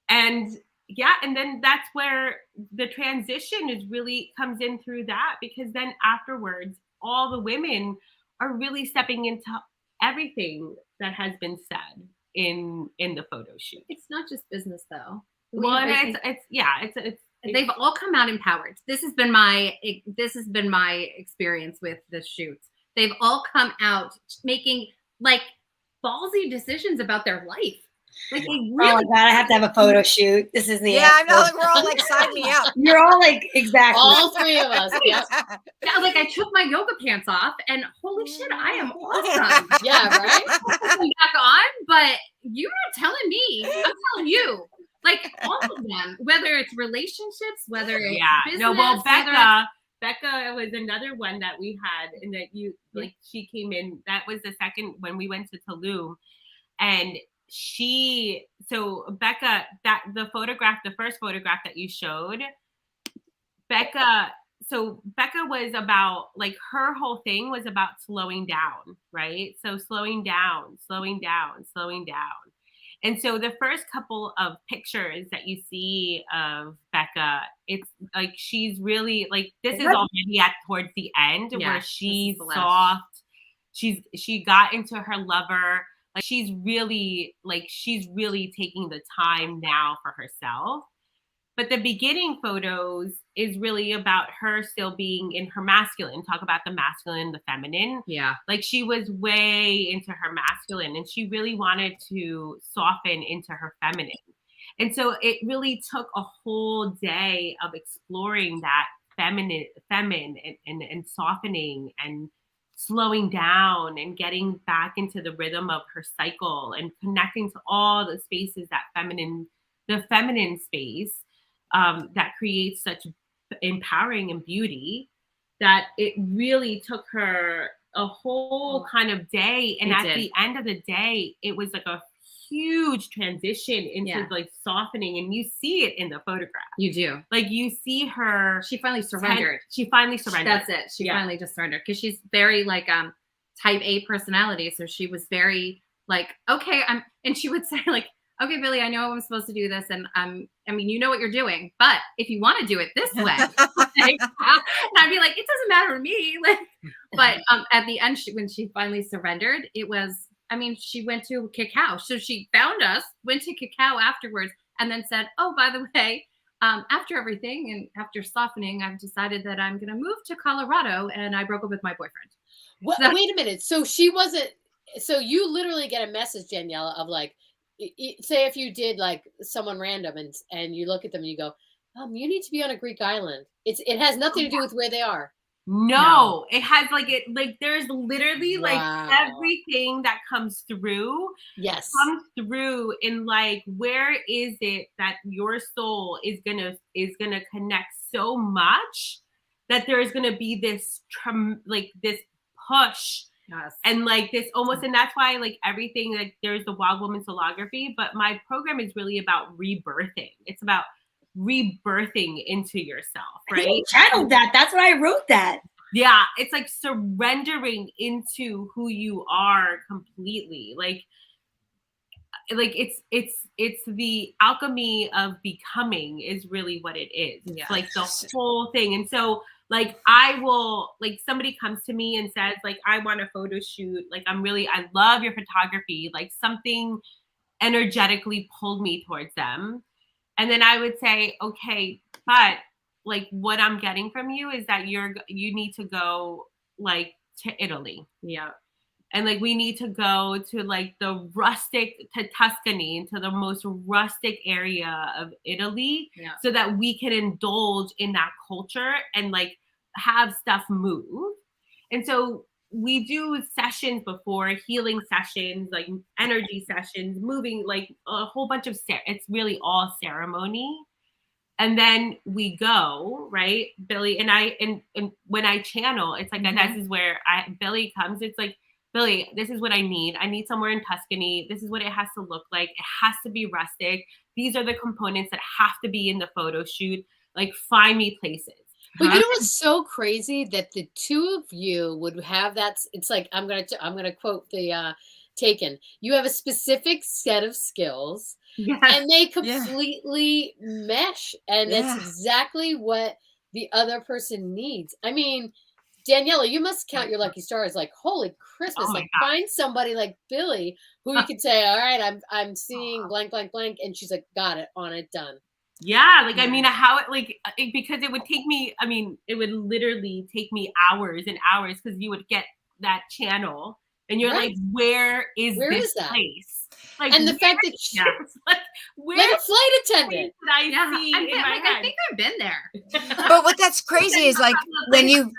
Speaker 5: And yeah, and then that's where the transition is really comes in through that, because then afterwards, all the women are really stepping into everything that has been said in the photo shoot.
Speaker 6: It's not just business though.
Speaker 5: Well, and it's
Speaker 6: they've all come out empowered. This has been my experience with the shoots. They've all come out making like ballsy decisions about their life. Like they really.
Speaker 2: Oh my God, I have to have a photo shoot. This is the
Speaker 4: Yeah, I know. We're all like, sign me up.
Speaker 2: You're all like, exactly.
Speaker 3: All three of us. Yeah.
Speaker 6: Yeah, like I took my yoga pants off, and holy shit, I am awesome.
Speaker 3: Yeah, right.
Speaker 6: I'm back on, but you're not telling me. I'm telling you. Like all of them, whether it's relationships, whether it's business.
Speaker 5: No, well, Becca was another one that we had, and that she came in. That was the second when we went to Tulum, and Becca, the first photograph that you showed, Becca was about like her whole thing was about slowing down, right? So slowing down. And so the first couple of pictures that you see of Becca, it's like she's really like, this is already towards the end where she's soft. She got into her lover. Like she's really taking the time now for herself. But the beginning photos is really about her still being in her masculine. Talk about the masculine, the feminine.
Speaker 6: Yeah.
Speaker 5: Like she was way into her masculine and she really wanted to soften into her feminine. And so it really took a whole day of exploring that feminine and softening and slowing down and getting back into the rhythm of her cycle and connecting to all the spaces that the feminine space that creates such empowering and beauty, that it really took her a whole kind of day. And the end of the day, it was like a huge transition into like softening, and you see it in the photograph.
Speaker 6: You do.
Speaker 5: Like you see her.
Speaker 6: She finally surrendered.
Speaker 5: That's
Speaker 6: it. She finally just surrendered, because she's very like type A personality. So she was very like, okay, and she would say like, okay, Billie, I know I'm supposed to do this, and I mean, you know what you're doing, but if you want to do it this way, and I'd be like, it doesn't matter to me. Like, but at the end, when she finally surrendered, it was, I mean, she went to Cacao. So she found us, went to Cacao afterwards, and then said, oh, by the way, after everything and after softening, I've decided that I'm going to move to Colorado, and I broke up with my boyfriend.
Speaker 3: Wait a minute. So she wasn't, so you literally get a message, Daniela, of like, say if you did like someone random and you look at them and you go, you need to be on a Greek island. It has nothing to do with where they are.
Speaker 5: No, it has there's literally like everything that comes through.
Speaker 3: Yes.
Speaker 5: Comes through in like, where is it that your soul is gonna connect so much that there's gonna be this this push.
Speaker 6: Yes.
Speaker 5: And like this almost, and that's why like everything, like there's the Wild Woman Soulography, but my program is really about rebirthing. It's about rebirthing into yourself, right?
Speaker 2: You channeled that. That's why I wrote that.
Speaker 5: Yeah, it's like surrendering into who you are completely. Like it's the alchemy of becoming is really what it is. It's like the whole thing. And so like I will, like somebody comes to me and says like, I want a photo shoot. Like I love your photography. Like something energetically pulled me towards them. And then I would say, okay, but like what I'm getting from you is that you need to go like to Italy.
Speaker 6: Yeah.
Speaker 5: And like, we need to go to like to Tuscany, into the most rustic area of Italy, so that we can indulge in that culture and like have stuff move. And so we do sessions before, healing sessions, like energy sessions, moving, like a whole bunch of it's really all ceremony. And then we go, right, Billie and I, and when I channel, it's like this is where Billie comes. It's like, Billie, this is what I need. I need somewhere in Tuscany. This is what it has to look like. It has to be rustic. These are the components that have to be in the photo shoot. Like, find me places.
Speaker 3: But you know what's so crazy, that the two of you would have that. It's like, I'm gonna quote the Taken. You have a specific set of skills, and they completely mesh, and that's exactly what the other person needs. I mean, Daniela, you must count your lucky stars. Like, holy Christmas! Like, find somebody like Billie who you could say, all right, I'm seeing blank, blank, blank, and she's like, got it, on it, done.
Speaker 5: Yeah, like, I mean, how it, like, because it would take me, I mean, it would literally take me hours and hours, because you would get that channel and you're like, where is this place? Like,
Speaker 3: and the fact that
Speaker 5: like,
Speaker 3: like a flight attendant.
Speaker 5: I see in my head?
Speaker 6: I think I've been there.
Speaker 4: But what that's crazy is, like, when you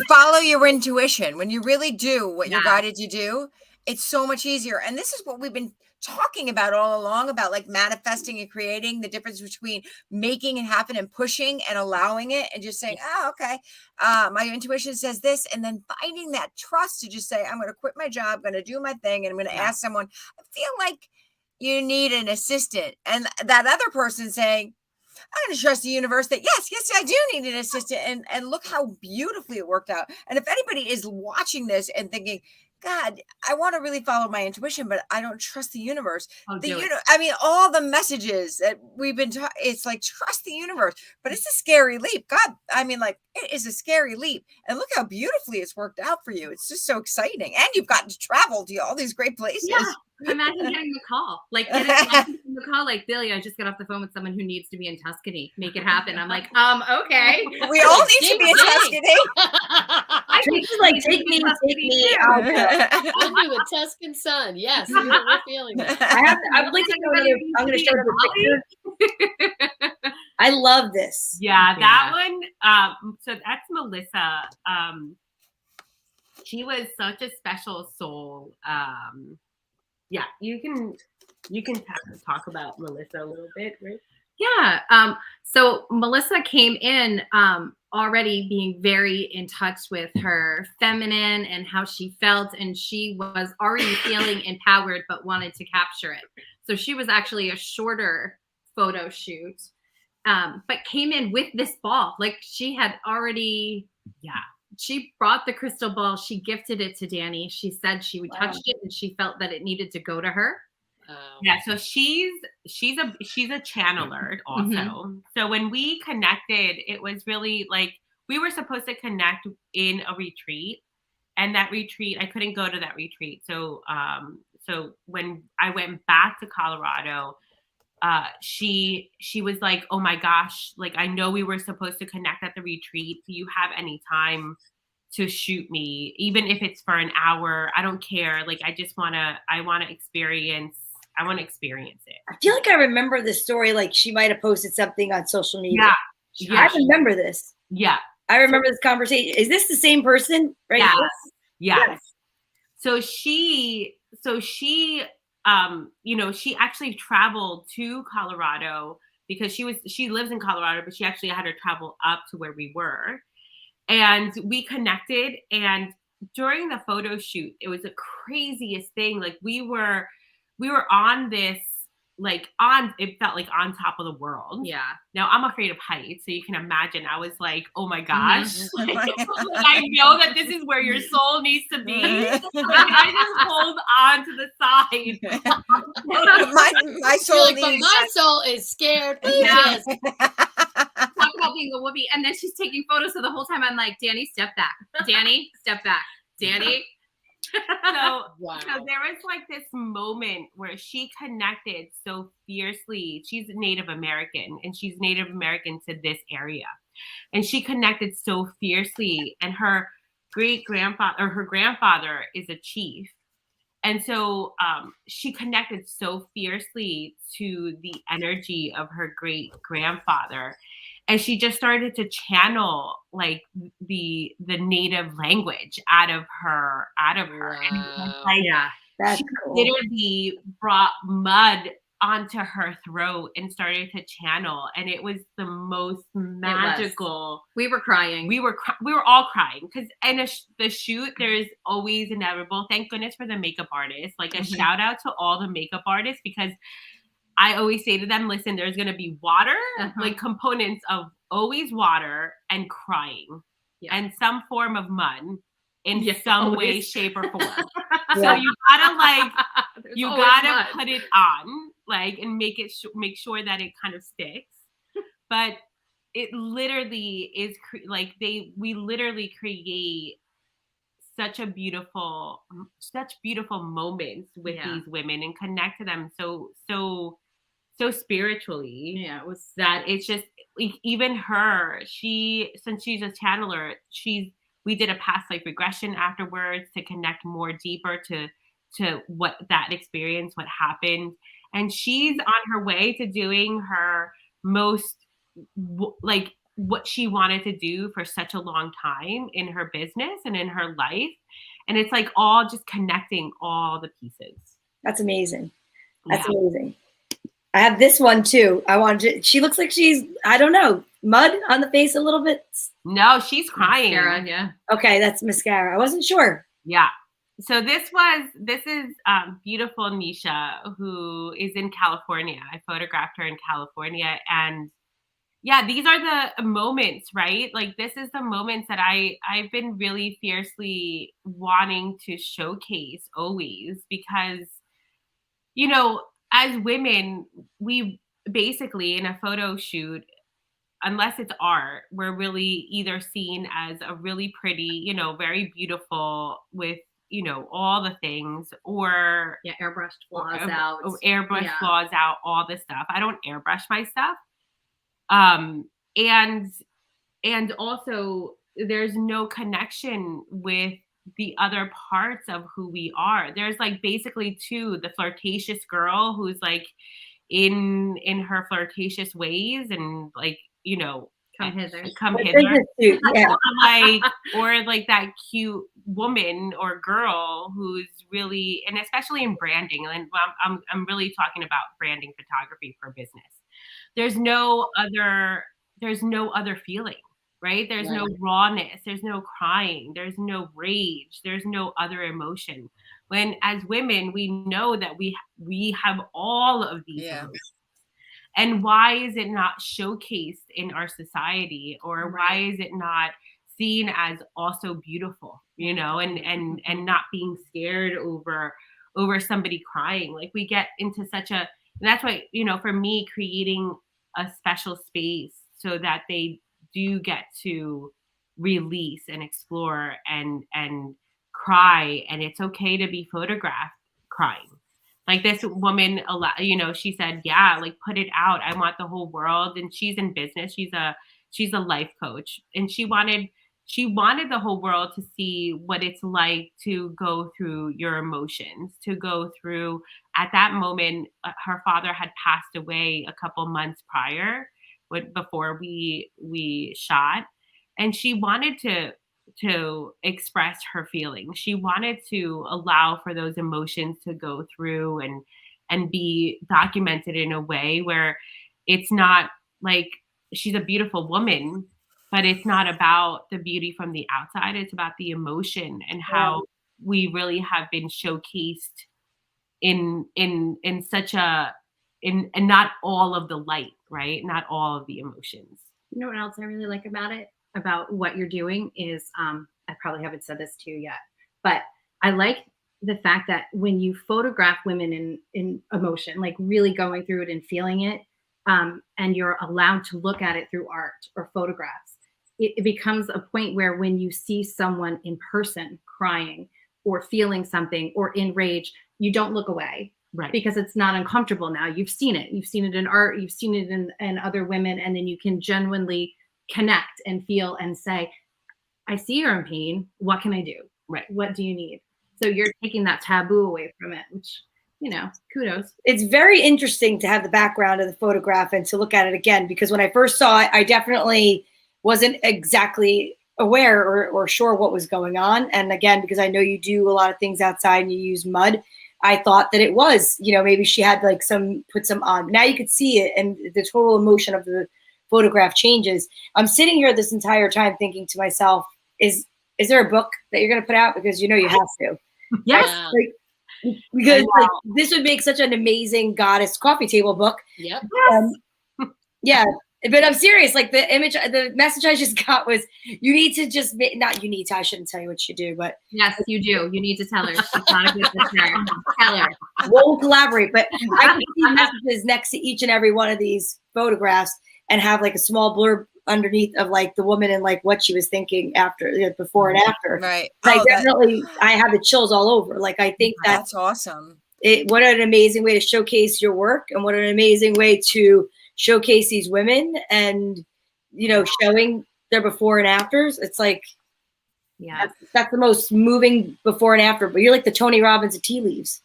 Speaker 4: follow your intuition, when you really do what you're guided to do, it's so much easier. And this is what we've been talking about all along, about like manifesting and creating, the difference between making it happen and pushing and allowing it, and just saying, oh, okay, my intuition says this, and then finding that trust to just say, I'm going to quit my job, I'm going to do my thing, and I'm going to ask someone. I feel like you need an assistant, and that other person saying, I'm going to trust the universe that yes, I do need an assistant, and look how beautifully it worked out. And if anybody is watching this and thinking, God, I want to really follow my intuition, but I don't trust the universe. I mean, all the messages that we've been talking, it's like, trust the universe, but it's a scary leap. God, I mean, like, it is a scary leap. And look how beautifully it's worked out for you. It's just so exciting. And you've gotten to travel to all these great places.
Speaker 6: Yeah. Imagine getting the call. Like, the call, like, Billie, I just got off the phone with someone who needs to be in Tuscany. Make it happen. I'm like, okay.
Speaker 4: We all need to be in Tuscany.
Speaker 2: I think like, take me out.
Speaker 3: I'll do the Tuscan sun. Yes, we're feeling that.
Speaker 2: I would like to know I'm going to show the picture. I love this.
Speaker 5: Yeah, that one. So that's Melissa. She was such a special soul. Yeah, you can talk about Melissa a little bit, right?
Speaker 6: Yeah. So Melissa came in already being very in touch with her feminine and how she felt, and she was already feeling empowered but wanted to capture it. So she was actually a shorter photo shoot, but came in with this ball. Like, she had already, she brought the crystal ball. She gifted it to Danny. She said she would touch it, and she felt that it needed to go to her.
Speaker 5: Yeah, so she's a channeler also. So when we connected, it was really like, we were supposed to connect in a retreat, and that retreat, I couldn't go to that retreat. So so when I went back to Colorado, she was like, oh my gosh, like, I know we were supposed to connect at the retreat. Do you have any time to shoot me, even if it's for an hour? I don't care. Like, I want to experience it.
Speaker 2: I feel like I remember this story. Like, she might have posted something on social media. Yeah. I remember this.
Speaker 5: Yeah.
Speaker 2: I remember this conversation. Is this the same person? Right.
Speaker 5: Yes. So she, you know, she actually traveled to Colorado because she lives in Colorado, but she actually had to travel up to where we were. And we connected, and during the photo shoot, it was the craziest thing. Like, we were on this, like, it felt like on top of the world.
Speaker 6: Yeah.
Speaker 5: Now, I'm afraid of heights, so you can imagine, I was like, oh my gosh. I know that this is where your soul needs to be. I just hold on to the side.
Speaker 4: my soul
Speaker 3: my soul is scared.
Speaker 6: Yeah. Talk about being a whoopee. And then she's taking photos, so the whole time I'm like, Danny, step back. Danny, step back. Danny.
Speaker 5: So there was like this moment where she connected so fiercely. She's Native American, and she's Native American to this area. And she connected so fiercely, and her grandfather is a chief. And so she connected so fiercely to the energy of her great grandfather. and she just started to channel like the native language out of her. And it was
Speaker 3: Wow.
Speaker 5: like,
Speaker 6: Yeah.
Speaker 2: That's
Speaker 5: she
Speaker 2: cool.
Speaker 5: literally brought mud onto her throat and started to channel, and it was the most magical.
Speaker 6: We were crying.
Speaker 5: We were all crying because the shoot, there is always inevitable. Thank goodness for the makeup artist. Like a shout out to all the makeup artists, because I always say to them, listen, there's gonna be water, like components of always water and crying, and some form of mud in some way, shape, or form. So you gotta like you gotta put it on, like, and make make sure that it kind of sticks. But it literally is like we literally create such beautiful moments with these women and connect to them so spiritually.
Speaker 6: Yeah, it was
Speaker 5: that it's just like, even her, since she's a channeler, we did a past life regression afterwards to connect more deeper to what that experience, what happened. And she's on her way to doing her most like what she wanted to do for such a long time in her business and in her life. And it's like all just connecting all the pieces.
Speaker 2: That's amazing. That's amazing. I have this one too. She looks like she's, I don't know, mud on the face a little bit.
Speaker 5: No, she's crying.
Speaker 6: Mascara, yeah.
Speaker 2: Okay, that's mascara. I wasn't sure.
Speaker 5: Yeah. So this is beautiful Nisha, who is in California. I photographed her in California, and yeah, these are the moments, right? Like this is the moments that I've been really fiercely wanting to showcase always, because, you know, as women, we basically in a photo shoot, unless it's art, we're really either seen as a really pretty, you know, very beautiful with, you know, all the things, or
Speaker 6: airbrushed flaws out.
Speaker 5: Flaws out, all this stuff. I don't airbrush my stuff. And also there's no connection with the other parts of who we are. There's like basically the flirtatious girl who's like in her flirtatious ways and like, you know, come hither.
Speaker 2: Yeah.
Speaker 5: or like that cute woman or girl who's really, and especially in branding, and I'm really talking about branding photography for business. There's no other feeling, right? There's no rawness, there's no crying, there's no rage, there's no other emotion. When as women, we know that we have all of these emotions. And why is it not showcased in our society, or why is it not seen as also beautiful, you know, and not being scared over somebody crying? Like we get into that's why, you know, for me, creating a special space so that they do get to release and explore and cry, and it's okay to be photographed crying. Like this woman, you know, she said, yeah, like put it out. I want the whole world. And she's in business. She's a life coach, and she wanted the whole world to see what it's like to go through your emotions, to go through. At that moment, her father had passed away a couple months prior, before we shot, and she wanted to express her feelings. She wanted to allow for those emotions to go through and be documented in a way where it's not like she's a beautiful woman, but it's not about the beauty from the outside. It's about the emotion and how we really have been showcased in such in not all of the light, right? Not all of the emotions.
Speaker 6: You know what else I really like about it? About what you're doing is, I probably haven't said this to you yet, but I like the fact that when you photograph women in emotion, like really going through it and feeling it, and you're allowed to look at it through art or photographs, it becomes a point where when you see someone in person crying or feeling something or in rage, you don't look away.
Speaker 5: Right.
Speaker 6: Because it's not uncomfortable now. You've seen it. You've seen it in art. You've seen it in other women. And then you can genuinely connect and feel and say, I see you're in pain. What can I do?
Speaker 5: Right.
Speaker 6: What do you need? So you're taking that taboo away from it, which, kudos.
Speaker 2: It's very interesting to have the background of the photograph and to look at it again, because when I first saw it, I definitely wasn't exactly aware or sure what was going on. And again, because I know you do a lot of things outside and you use mud, I thought that it was, maybe she had like put some on. Now you could see it, and the total emotion of the photograph changes. I'm sitting here this entire time thinking to myself, is there a book that you're going to put out? Because you have to.
Speaker 6: Yes.
Speaker 2: Because this would make such an amazing goddess coffee table book.
Speaker 3: Yep.
Speaker 2: Yeah. But I'm serious. Like the message I just got was, you need to just not you need to. I shouldn't tell you what you do, but
Speaker 6: yes, you do. You need to tell her. She's not a good listener. Tell her.
Speaker 2: We'll collaborate. But I can see messages next to each and every one of these photographs and have like a small blurb underneath of like the woman and like what she was thinking after, before and after.
Speaker 4: Right.
Speaker 2: I have the chills all over. Like I think
Speaker 4: that's awesome.
Speaker 2: What an amazing way to showcase your work, and what an amazing way to showcase these women, and showing their before and afters. It's like, that's the most moving before and after. But you're like the Tony Robbins of tea leaves.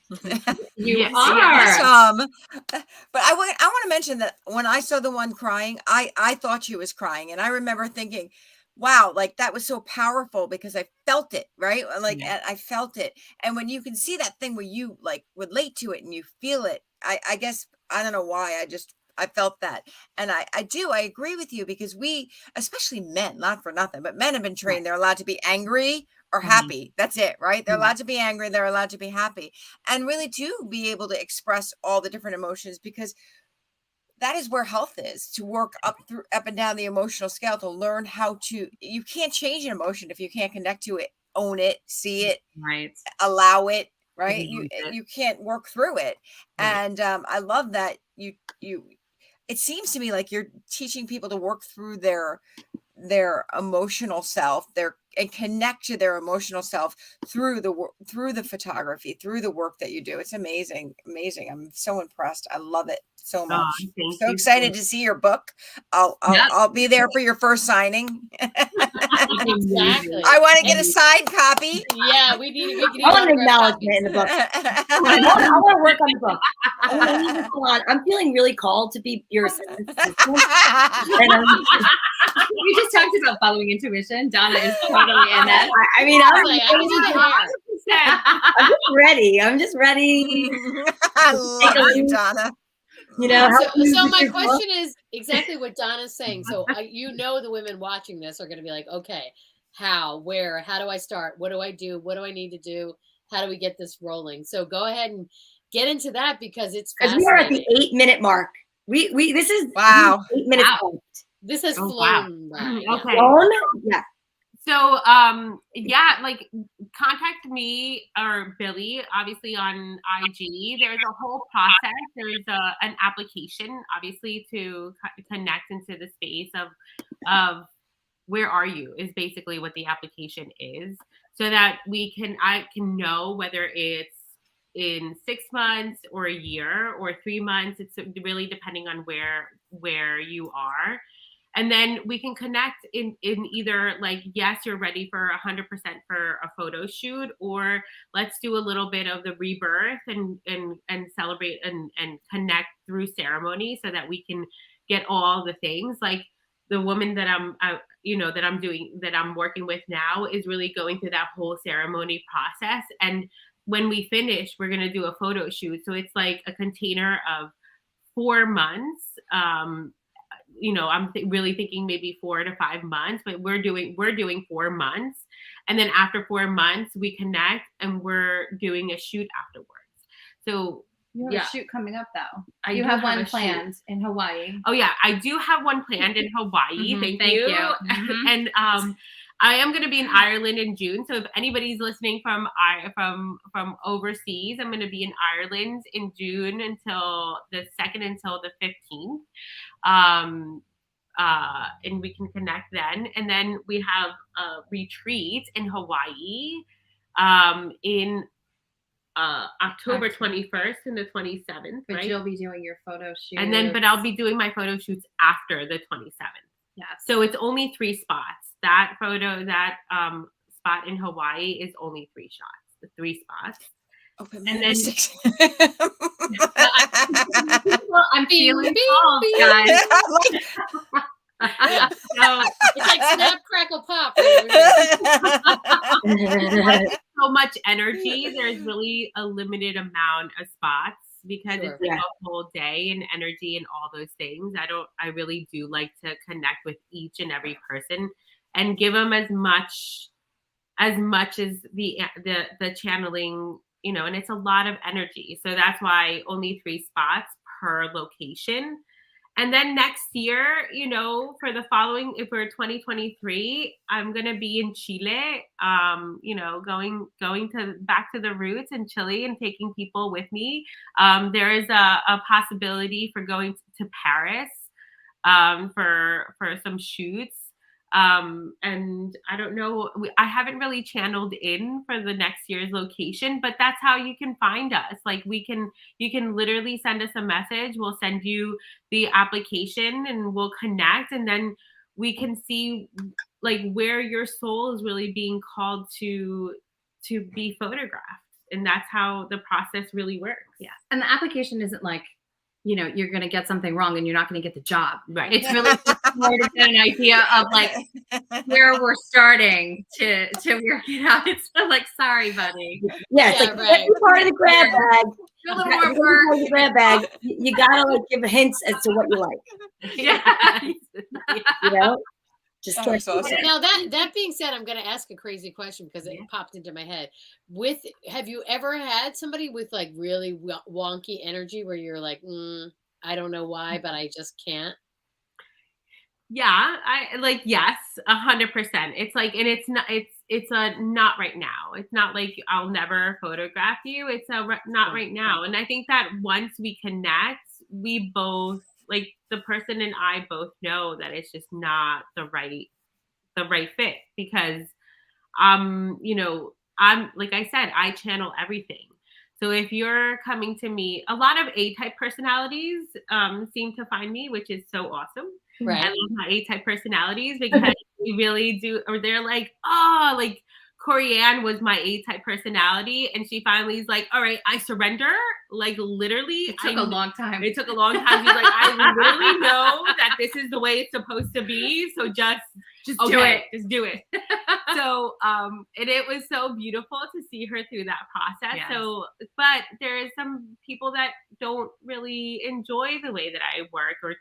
Speaker 6: You are.
Speaker 4: But I want to mention that when I saw the one crying, I thought she was crying, and I remember thinking, wow, like that was so powerful, because I felt it, right? Like I felt it. And when you can see that thing where you like relate to it and you feel it, I guess, I don't know why, I felt that. And I agree with you, because we, especially men, not for nothing, but men have been trained. They're allowed to be angry or happy. That's it, right? They're allowed to be angry. They're allowed to be happy, and really to be able to express all the different emotions, because that is where health is, to work up and down the emotional scale, to learn how to, you can't change an emotion if you can't connect to it, own it, see it,
Speaker 6: right,
Speaker 4: allow it, right? You can't work through it. And I love that you it seems to me like you're teaching people to work through their emotional self, and connect to their emotional self through the photography, through the work that you do. It's amazing. I'm so impressed. I love it so much. So excited to see your book. I'll be there for your first signing.
Speaker 3: Exactly.
Speaker 4: I want to get a signed copy.
Speaker 3: Yeah, we need
Speaker 2: I want an acknowledgement in the book. I want to work on the book. I'm feeling really called to be your assistant.
Speaker 6: We just talked about following intuition. Donna is totally in that.
Speaker 2: I mean, I'm just ready.
Speaker 4: I love you, Donna.
Speaker 3: So my question is exactly what Donna's saying. So the women watching this are going to be like, okay, how, where, how do I start? What do I do? What do I need to do? How do we get this rolling? So go ahead and get into that, because it's fascinating.
Speaker 2: We are at the 8-minute mark. This is 8 minutes.
Speaker 3: Wow. This has flown by.
Speaker 5: Okay.
Speaker 2: Yeah.
Speaker 5: So, like contact me or Billie, obviously on IG. There's a whole process. There's an application, obviously, to connect into the space of where are you is basically what the application is, so that I can know whether it's in 6 months or a year or 3 months. It's really depending on where you are. And then we can connect in either like, yes, you're ready for 100% for a photo shoot, or let's do a little bit of the rebirth and celebrate and connect through ceremony, so that we can get all the things. Like the woman that I'm working with now is really going through that whole ceremony process. And when we finish, we're going to do a photo shoot. So it's like a container of 4 months. I'm really thinking maybe 4 to 5 months, but we're doing 4 months. And then after 4 months, we connect and we're doing a shoot afterwards. So
Speaker 6: you have a shoot coming up though.
Speaker 5: You
Speaker 6: have one planned in Hawaii.
Speaker 5: Oh yeah, I do have one planned in Hawaii. Thank you.
Speaker 6: Mm-hmm.
Speaker 5: And I am going to be in Ireland in June. So if anybody's listening from overseas, I'm going to be in Ireland in June until the 2nd until the 15th. And we can connect then. And then we have a retreat in Hawaii in October 21st and the 27th.
Speaker 6: But
Speaker 5: right?
Speaker 6: you'll be doing your photo shoot.
Speaker 5: And then, but I'll be doing my photo shoots after the 27th.
Speaker 6: Yeah.
Speaker 5: So it's only 3 spots. That spot in Hawaii is only 3 shots, the 3 spots.
Speaker 4: Open
Speaker 5: And
Speaker 4: my
Speaker 5: then-
Speaker 4: mystics.
Speaker 6: Well, I'm feeling
Speaker 3: bing,
Speaker 6: calls,
Speaker 3: bing.
Speaker 6: guys.
Speaker 3: Yeah.
Speaker 5: So
Speaker 3: It's like snap, crackle, pop. Right over here.
Speaker 5: so much energy. There's really a limited amount of spots because
Speaker 3: Sure.
Speaker 5: it's like a whole day and energy and all those things. I really do like to connect with each and every person and give them as much as the channeling, you know, and it's a lot of energy. So that's why only 3 spots per location. And then next year, you know, for 2023, I'm gonna be in Chile. You know, going to back to the roots in Chile and taking people with me. There is a possibility for going to Paris for some shoots. And I don't know, I haven't really channeled in for the next year's location, but that's how you can find us. Like you can literally send us a message. We'll send you the application and we'll connect, and then we can see like where your soul is really being called to be photographed. And that's how the process really works.
Speaker 6: Yeah. And the application isn't like, you know, you're going to get something wrong and you're not going to get the job.
Speaker 5: Right.
Speaker 6: It's really just more to get an idea of like where we're starting to work it out. It's like, sorry, buddy.
Speaker 2: Yeah, it's
Speaker 3: Yeah,
Speaker 2: like
Speaker 3: right.
Speaker 2: every part of the grab bag.
Speaker 6: Do a little
Speaker 2: Every
Speaker 6: more
Speaker 2: part
Speaker 6: work.
Speaker 2: of the grab bag. You gotta like give hints as to what you like.
Speaker 6: Yeah.
Speaker 2: You know, just
Speaker 4: That
Speaker 2: can't
Speaker 4: was awesome.
Speaker 3: Now that being said, I'm going to ask a crazy question because it popped into my head. Have you ever had somebody with like really wonky energy where you're like, I don't know why, but I just can't?
Speaker 5: Yeah, I like, yes, 100%. It's like, and it's a not right now. It's not like I'll never photograph you. It's not right now. And I think that once we connect, we both, like the person and I both know that it's just not the right fit, because you know, I'm, like I said, I channel everything. So if you're coming to me, a lot of A-type personalities seem to find me, which is so awesome.
Speaker 3: Right.
Speaker 5: I love my A-type personalities because we really do, or they're like, oh, like Corianne was my A-type personality, and she finally is like, all right, I surrender. Like literally,
Speaker 6: It took a long time.
Speaker 5: It took a long time. She's like, I literally know that this is the way it's supposed to be. So just
Speaker 6: do it.
Speaker 5: Just do it. So, and it was so beautiful to see her through that process.
Speaker 6: Yes.
Speaker 5: So, but there is some people that don't really enjoy the way that I work or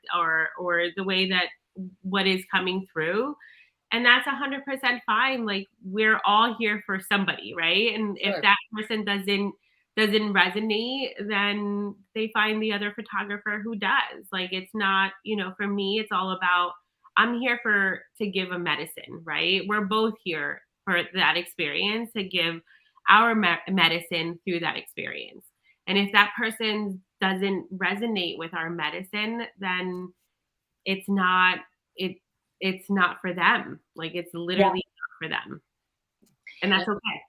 Speaker 5: the way that what is coming through. And that's 100% fine. Like we're all here for somebody, right? And
Speaker 3: Sure.
Speaker 5: if that person doesn't resonate, then they find the other photographer who does. Like it's not, you know, for me, it's all about, I'm here to give a medicine, right? We're both here for that experience, to give our medicine through that experience. And if that person doesn't resonate with our medicine, then it's not for them. Like it's literally not for them. And that's okay.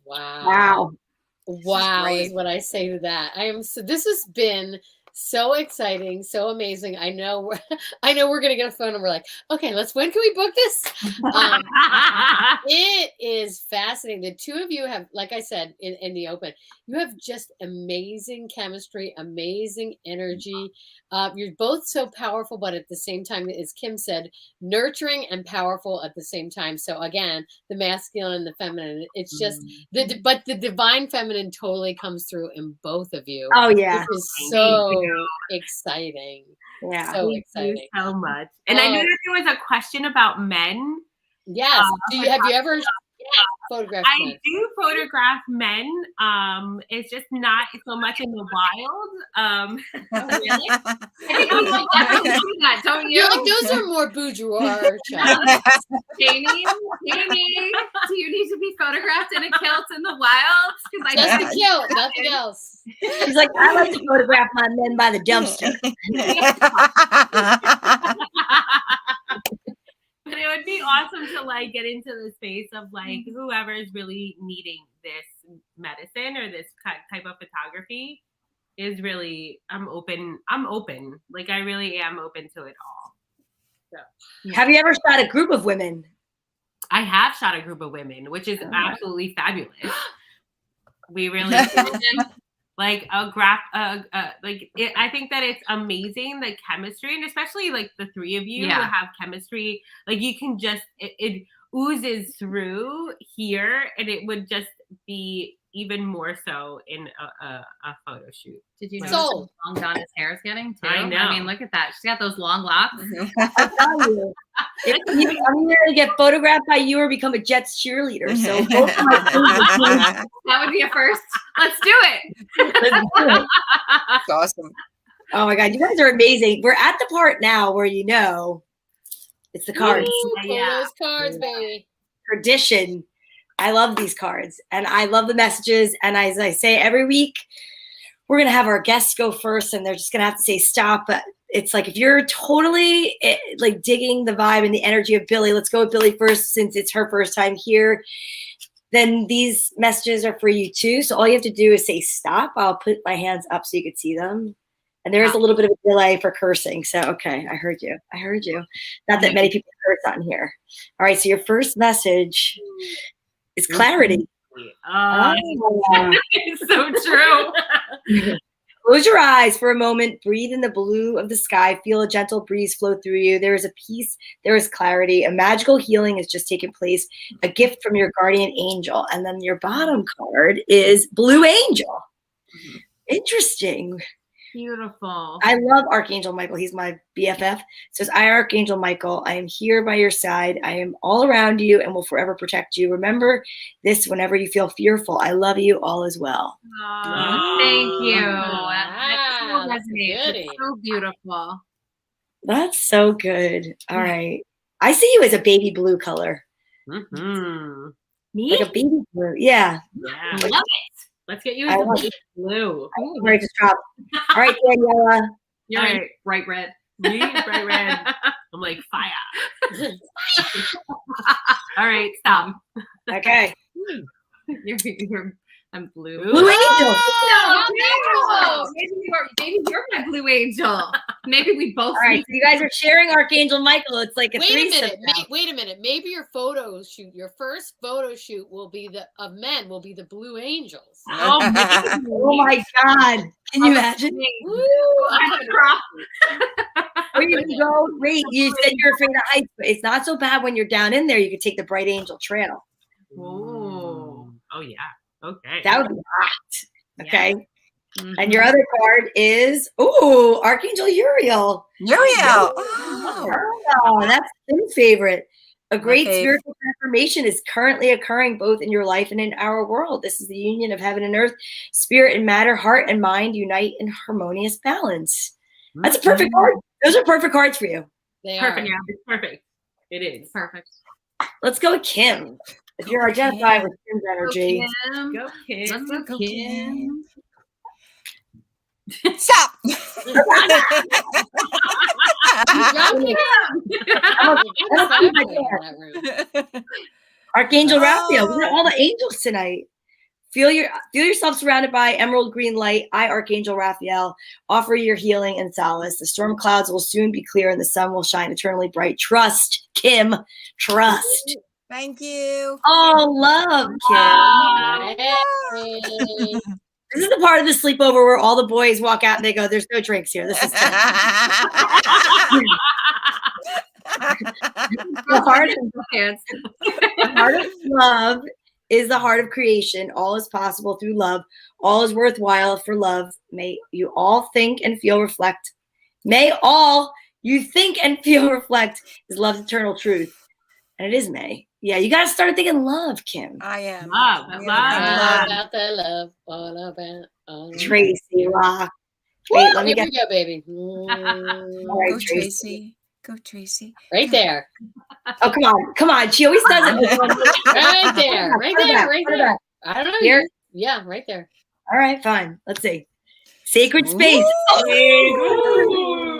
Speaker 2: Wow.
Speaker 3: Wow
Speaker 4: great.
Speaker 3: is what I say to that. This has been so exciting, so amazing. I know we're gonna get a phone and we're like, okay, when can we book this? It is fascinating. The two of you have, like I said in the open, you have just amazing chemistry, amazing energy. You're both so powerful, but at the same time, as Kim said, nurturing and powerful at the same time. So again, the masculine and the feminine. It's just but the divine feminine totally comes through in both of you.
Speaker 2: Oh yeah.
Speaker 3: Which is so exciting.
Speaker 2: Yeah.
Speaker 3: So
Speaker 5: Thank
Speaker 3: exciting.
Speaker 5: you so much. And I knew that there was a question about men.
Speaker 3: Yes. Have you ever photographed
Speaker 5: I
Speaker 3: men?
Speaker 5: do photograph men. It's just not so much in the wild.
Speaker 6: Really? I think we should definitely do that, don't you?
Speaker 3: You're like, those are more boudoir shots.
Speaker 6: Jamie, do you need to be photographed in a kilt in the wild?
Speaker 3: Just the kilt, nothing else.
Speaker 2: She's like, I like to photograph my men by the dumpster.
Speaker 5: But it would be awesome to like get into the space of like whoever is really needing this medicine or this type of photography is really, I'm open. Like I really am open to it all. So.
Speaker 2: Have you ever shot a group of women?
Speaker 5: I have shot a group of women, which is absolutely fabulous. We really do. Like a graph, I think that it's amazing, the chemistry, and especially like the three of you have chemistry. Like you can just, it oozes through here, and it would just be even more so in a photo shoot.
Speaker 6: Did you notice
Speaker 3: Sold.
Speaker 6: how long Donna's hair is getting too?
Speaker 5: I know.
Speaker 6: I mean, look at that. She's got those long locks.
Speaker 2: I'll tell you. I'm either to get photographed by you or become a Jets cheerleader. So both of my things
Speaker 6: That would be a first. Let's do it.
Speaker 4: That's awesome.
Speaker 2: Oh my God, you guys are amazing. We're at the part now where it's the cards.
Speaker 3: Ooh, pull those cards, baby.
Speaker 2: Tradition. I love these cards and I love the messages. And as I say every week, we're going to have our guests go first and they're just going to have to say stop. But it's like, if you're totally like digging the vibe and the energy of Billie, let's go with Billie first since it's her first time here. Then these messages are for you too. So all you have to do is say stop. I'll put my hands up so you can see them. And there is a little bit of a delay for cursing. So, okay, I heard you. Not that many people curse on here. All right, so your first message is clarity.
Speaker 5: It's so true.
Speaker 2: Close your eyes for a moment. Breathe in the blue of the sky. Feel a gentle breeze flow through you. There is a peace. There is clarity. A magical healing has just taken place. A gift from your guardian angel. And then your bottom card is Blue Angel. Interesting.
Speaker 5: Beautiful.
Speaker 2: I love Archangel Michael. He's my BFF. It says, I, Archangel Michael, I am here by your side. I am all around you and will forever protect you. Remember this whenever you feel fearful. I love you. All is well.
Speaker 6: Oh, thank you.
Speaker 3: Wow,
Speaker 6: That so resonates. It's so beautiful.
Speaker 2: That's so good. All right. I see you as a baby blue color.
Speaker 5: Mm-hmm.
Speaker 6: Me?
Speaker 2: Like a baby blue. Yeah.
Speaker 5: Yeah.
Speaker 6: Love it.
Speaker 5: Let's get you into the blue.
Speaker 2: Right, just drop. All right, Daniela.
Speaker 6: You're in bright red.
Speaker 5: Me, bright red. I'm like fire. All right, stop.
Speaker 2: Okay.
Speaker 6: I'm blue.
Speaker 2: Blue Angel.
Speaker 6: Oh, maybe you're my blue angel. Maybe we both.
Speaker 2: All right, so you guys are sharing Archangel Michael. It's like a threesome.
Speaker 3: Wait a minute. Maybe your photo shoot, your first photo shoot will be of men will be the Blue Angels.
Speaker 2: Oh my God. Can you imagine?
Speaker 3: Woo,
Speaker 2: Where you go? Wait, you said you're afraid of heights, but it's not so bad when you're down in there. You could take the Bright Angel Trail.
Speaker 5: Oh yeah. Okay.
Speaker 2: That would be hot. Okay. Mm-hmm. And your other card is Archangel Uriel. Oh, that's his favorite. A great spiritual transformation is currently occurring both in your life and in our world. This is the union of heaven and earth, spirit and matter, heart and mind unite in harmonious balance. That's a perfect card. Those are perfect cards for you.
Speaker 3: They
Speaker 5: perfect.
Speaker 3: Are.
Speaker 5: Yeah, it's perfect. It is
Speaker 6: perfect.
Speaker 2: Let's go with Kim. If you're identified with Kim's energy,
Speaker 5: go Kim.
Speaker 6: Let's go Kim.
Speaker 4: Stop.
Speaker 2: Archangel Raphael. We got all the angels tonight. Feel yourself surrounded by emerald green light. I, Archangel Raphael, offer your healing and solace. The storm clouds will soon be clear and the sun will shine eternally bright. Trust, Kim. Trust.
Speaker 4: Thank you.
Speaker 2: Oh, love, Kim.
Speaker 3: Hey.
Speaker 2: This is the part of the sleepover where all the boys walk out and they go, there's no drinks here. This is the heart of love is the heart of creation. All is possible through love. All is worthwhile for love. May you all think and feel reflect. May all you think and feel reflect is love's eternal truth. And it is May. Yeah, you got to start thinking love, Kim.
Speaker 4: I am.
Speaker 5: Love.
Speaker 3: About the love. All about
Speaker 2: Tracy Rock.
Speaker 3: Wait, let me get go, baby.
Speaker 2: Right,
Speaker 4: go, Tracy. Go, Tracy.
Speaker 3: Right there.
Speaker 2: Oh, come on. She always does it.
Speaker 3: Right there. I don't know.
Speaker 2: Here?
Speaker 3: Yeah, right there.
Speaker 2: All right, fine. Let's see. Sacred space.
Speaker 3: Go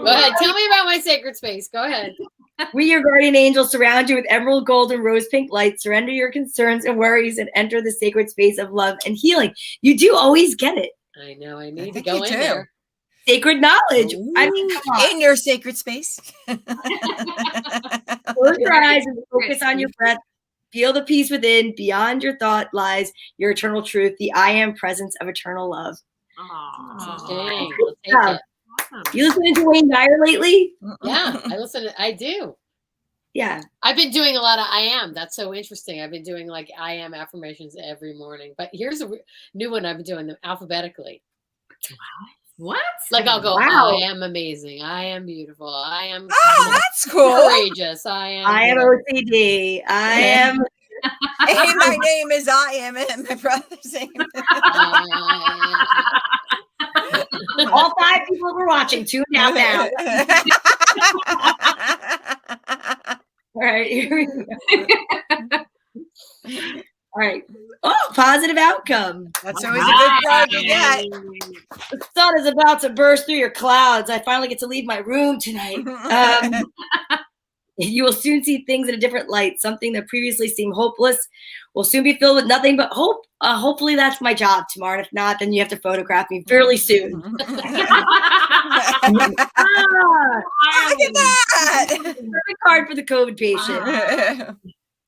Speaker 3: ahead. Tell me about my sacred space. Go ahead.
Speaker 2: We, your guardian angels, surround you with emerald gold and rose pink light. Surrender your concerns and worries and enter the sacred space of love and healing. You do always get it.
Speaker 3: I know. I need to go in there.
Speaker 2: Sacred knowledge. I mean, come on.
Speaker 4: In your sacred space.
Speaker 2: Close your eyes and focus on your breath. Feel the peace within. Beyond your thought lies your eternal truth, the I am presence of eternal love.
Speaker 5: Aw.
Speaker 3: Dang, I'll take it.
Speaker 5: Awesome.
Speaker 2: You listening to Wayne Dyer lately?
Speaker 3: Yeah, I do.
Speaker 2: Yeah.
Speaker 3: I've been doing a lot of I am. That's so interesting. I've been doing like I am affirmations every morning. But here's a new one I've been doing them alphabetically.
Speaker 6: What?
Speaker 3: Like I'll go,
Speaker 2: Wow.
Speaker 3: I am amazing. I am beautiful. I am
Speaker 4: That's cool.
Speaker 3: courageous. I am
Speaker 2: OCD. I am.
Speaker 4: Hey, my name is I am, and my brother's name.
Speaker 2: All 5 people were watching. Tune out now. All right. Here we go. All right. Oh, positive outcome.
Speaker 4: That's always a good card to get.
Speaker 2: The sun is about to burst through your clouds. I finally get to leave my room tonight. You will soon see things in a different light. Something that previously seemed hopeless will soon be filled with nothing but hope. Hopefully that's my job tomorrow. And if not, then you have to photograph me fairly soon.
Speaker 4: Look at that.
Speaker 2: Perfect card for the COVID patient.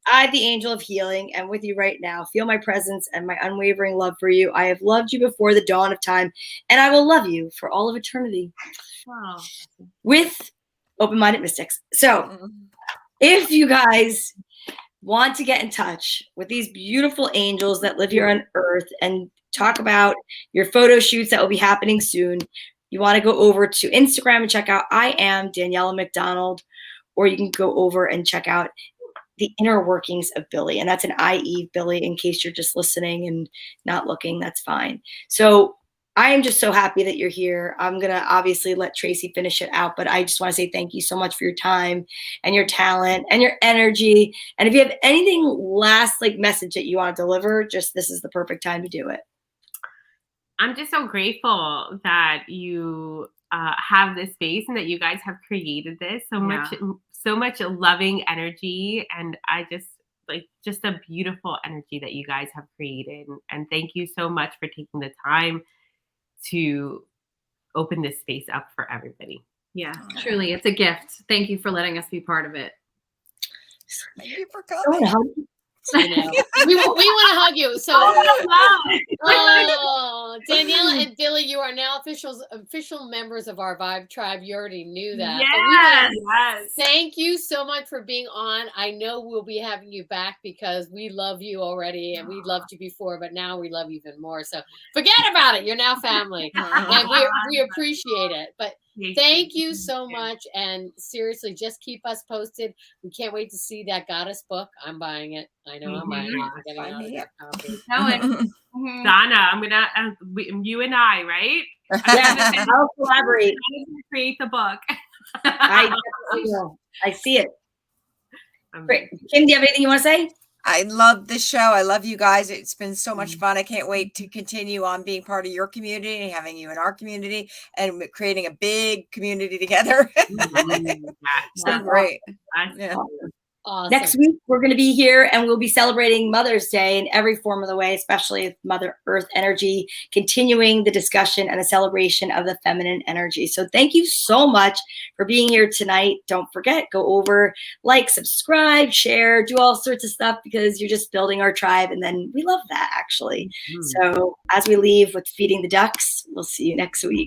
Speaker 2: I, the angel of healing, am with you right now. Feel my presence and my unwavering love for you. I have loved you before the dawn of time, and I will love you for all of eternity.
Speaker 5: Wow.
Speaker 2: With open-minded mystics. So if you guys want to get in touch with these beautiful angels that live here on earth and talk about your photo shoots that will be happening soon, you want to go over to Instagram and check out I am Daniela McDonald, or you can go over and check out the inner workings of Billie. And that's an IE Billie, in case you're just listening and not looking, that's fine. So I am just so happy that you're here. I'm going to obviously let Tracy finish it out, but I just want to say thank you so much for your time and your talent and your energy. And if you have anything last message that you want to deliver, just this is the perfect time to do it.
Speaker 5: I'm just so grateful that you have this space and that you guys have created this so much loving energy. And I just a beautiful energy that you guys have created. And thank you so much for taking the time to open this space up for everybody.
Speaker 6: Yeah, truly. It's a gift. Thank you for letting us be part of it.
Speaker 4: Thank you for coming.
Speaker 3: I know. We want to hug you. So, Daniela and Billie, you are now official members of our Vibe Tribe. You already knew that.
Speaker 5: Yes.
Speaker 3: Thank you so much for being on. I know we'll be having you back because we love you already, and we loved you before, but now we love you even more. So forget about it. You're now family, and we appreciate it. But thank you so much, and seriously, just keep us posted. We can't wait to see that goddess book. I'm buying it. I know I'm buying it. I'm getting out of copy.
Speaker 5: Donna, I'm gonna you and I, right?
Speaker 2: I'll collaborate.
Speaker 5: I'm gonna create the book.
Speaker 2: I definitely will. I see it. Great. Kim, do you have anything you want to say?
Speaker 4: I love this show. I love you guys. It's been so much fun. I can't wait to continue on being part of your community and having you in our community and creating a big community together. So great. Yeah.
Speaker 3: Awesome.
Speaker 2: Next week, we're going to be here and we'll be celebrating Mother's Day in every form of the way, especially with Mother Earth energy, continuing the discussion and the celebration of the feminine energy. So thank you so much for being here tonight. Don't forget, go over, subscribe, share, do all sorts of stuff because you're just building our tribe. And then we love that, actually. So as we leave with feeding the ducks, we'll see you next week.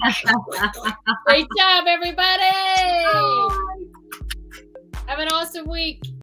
Speaker 3: Great job, everybody. Have an awesome week.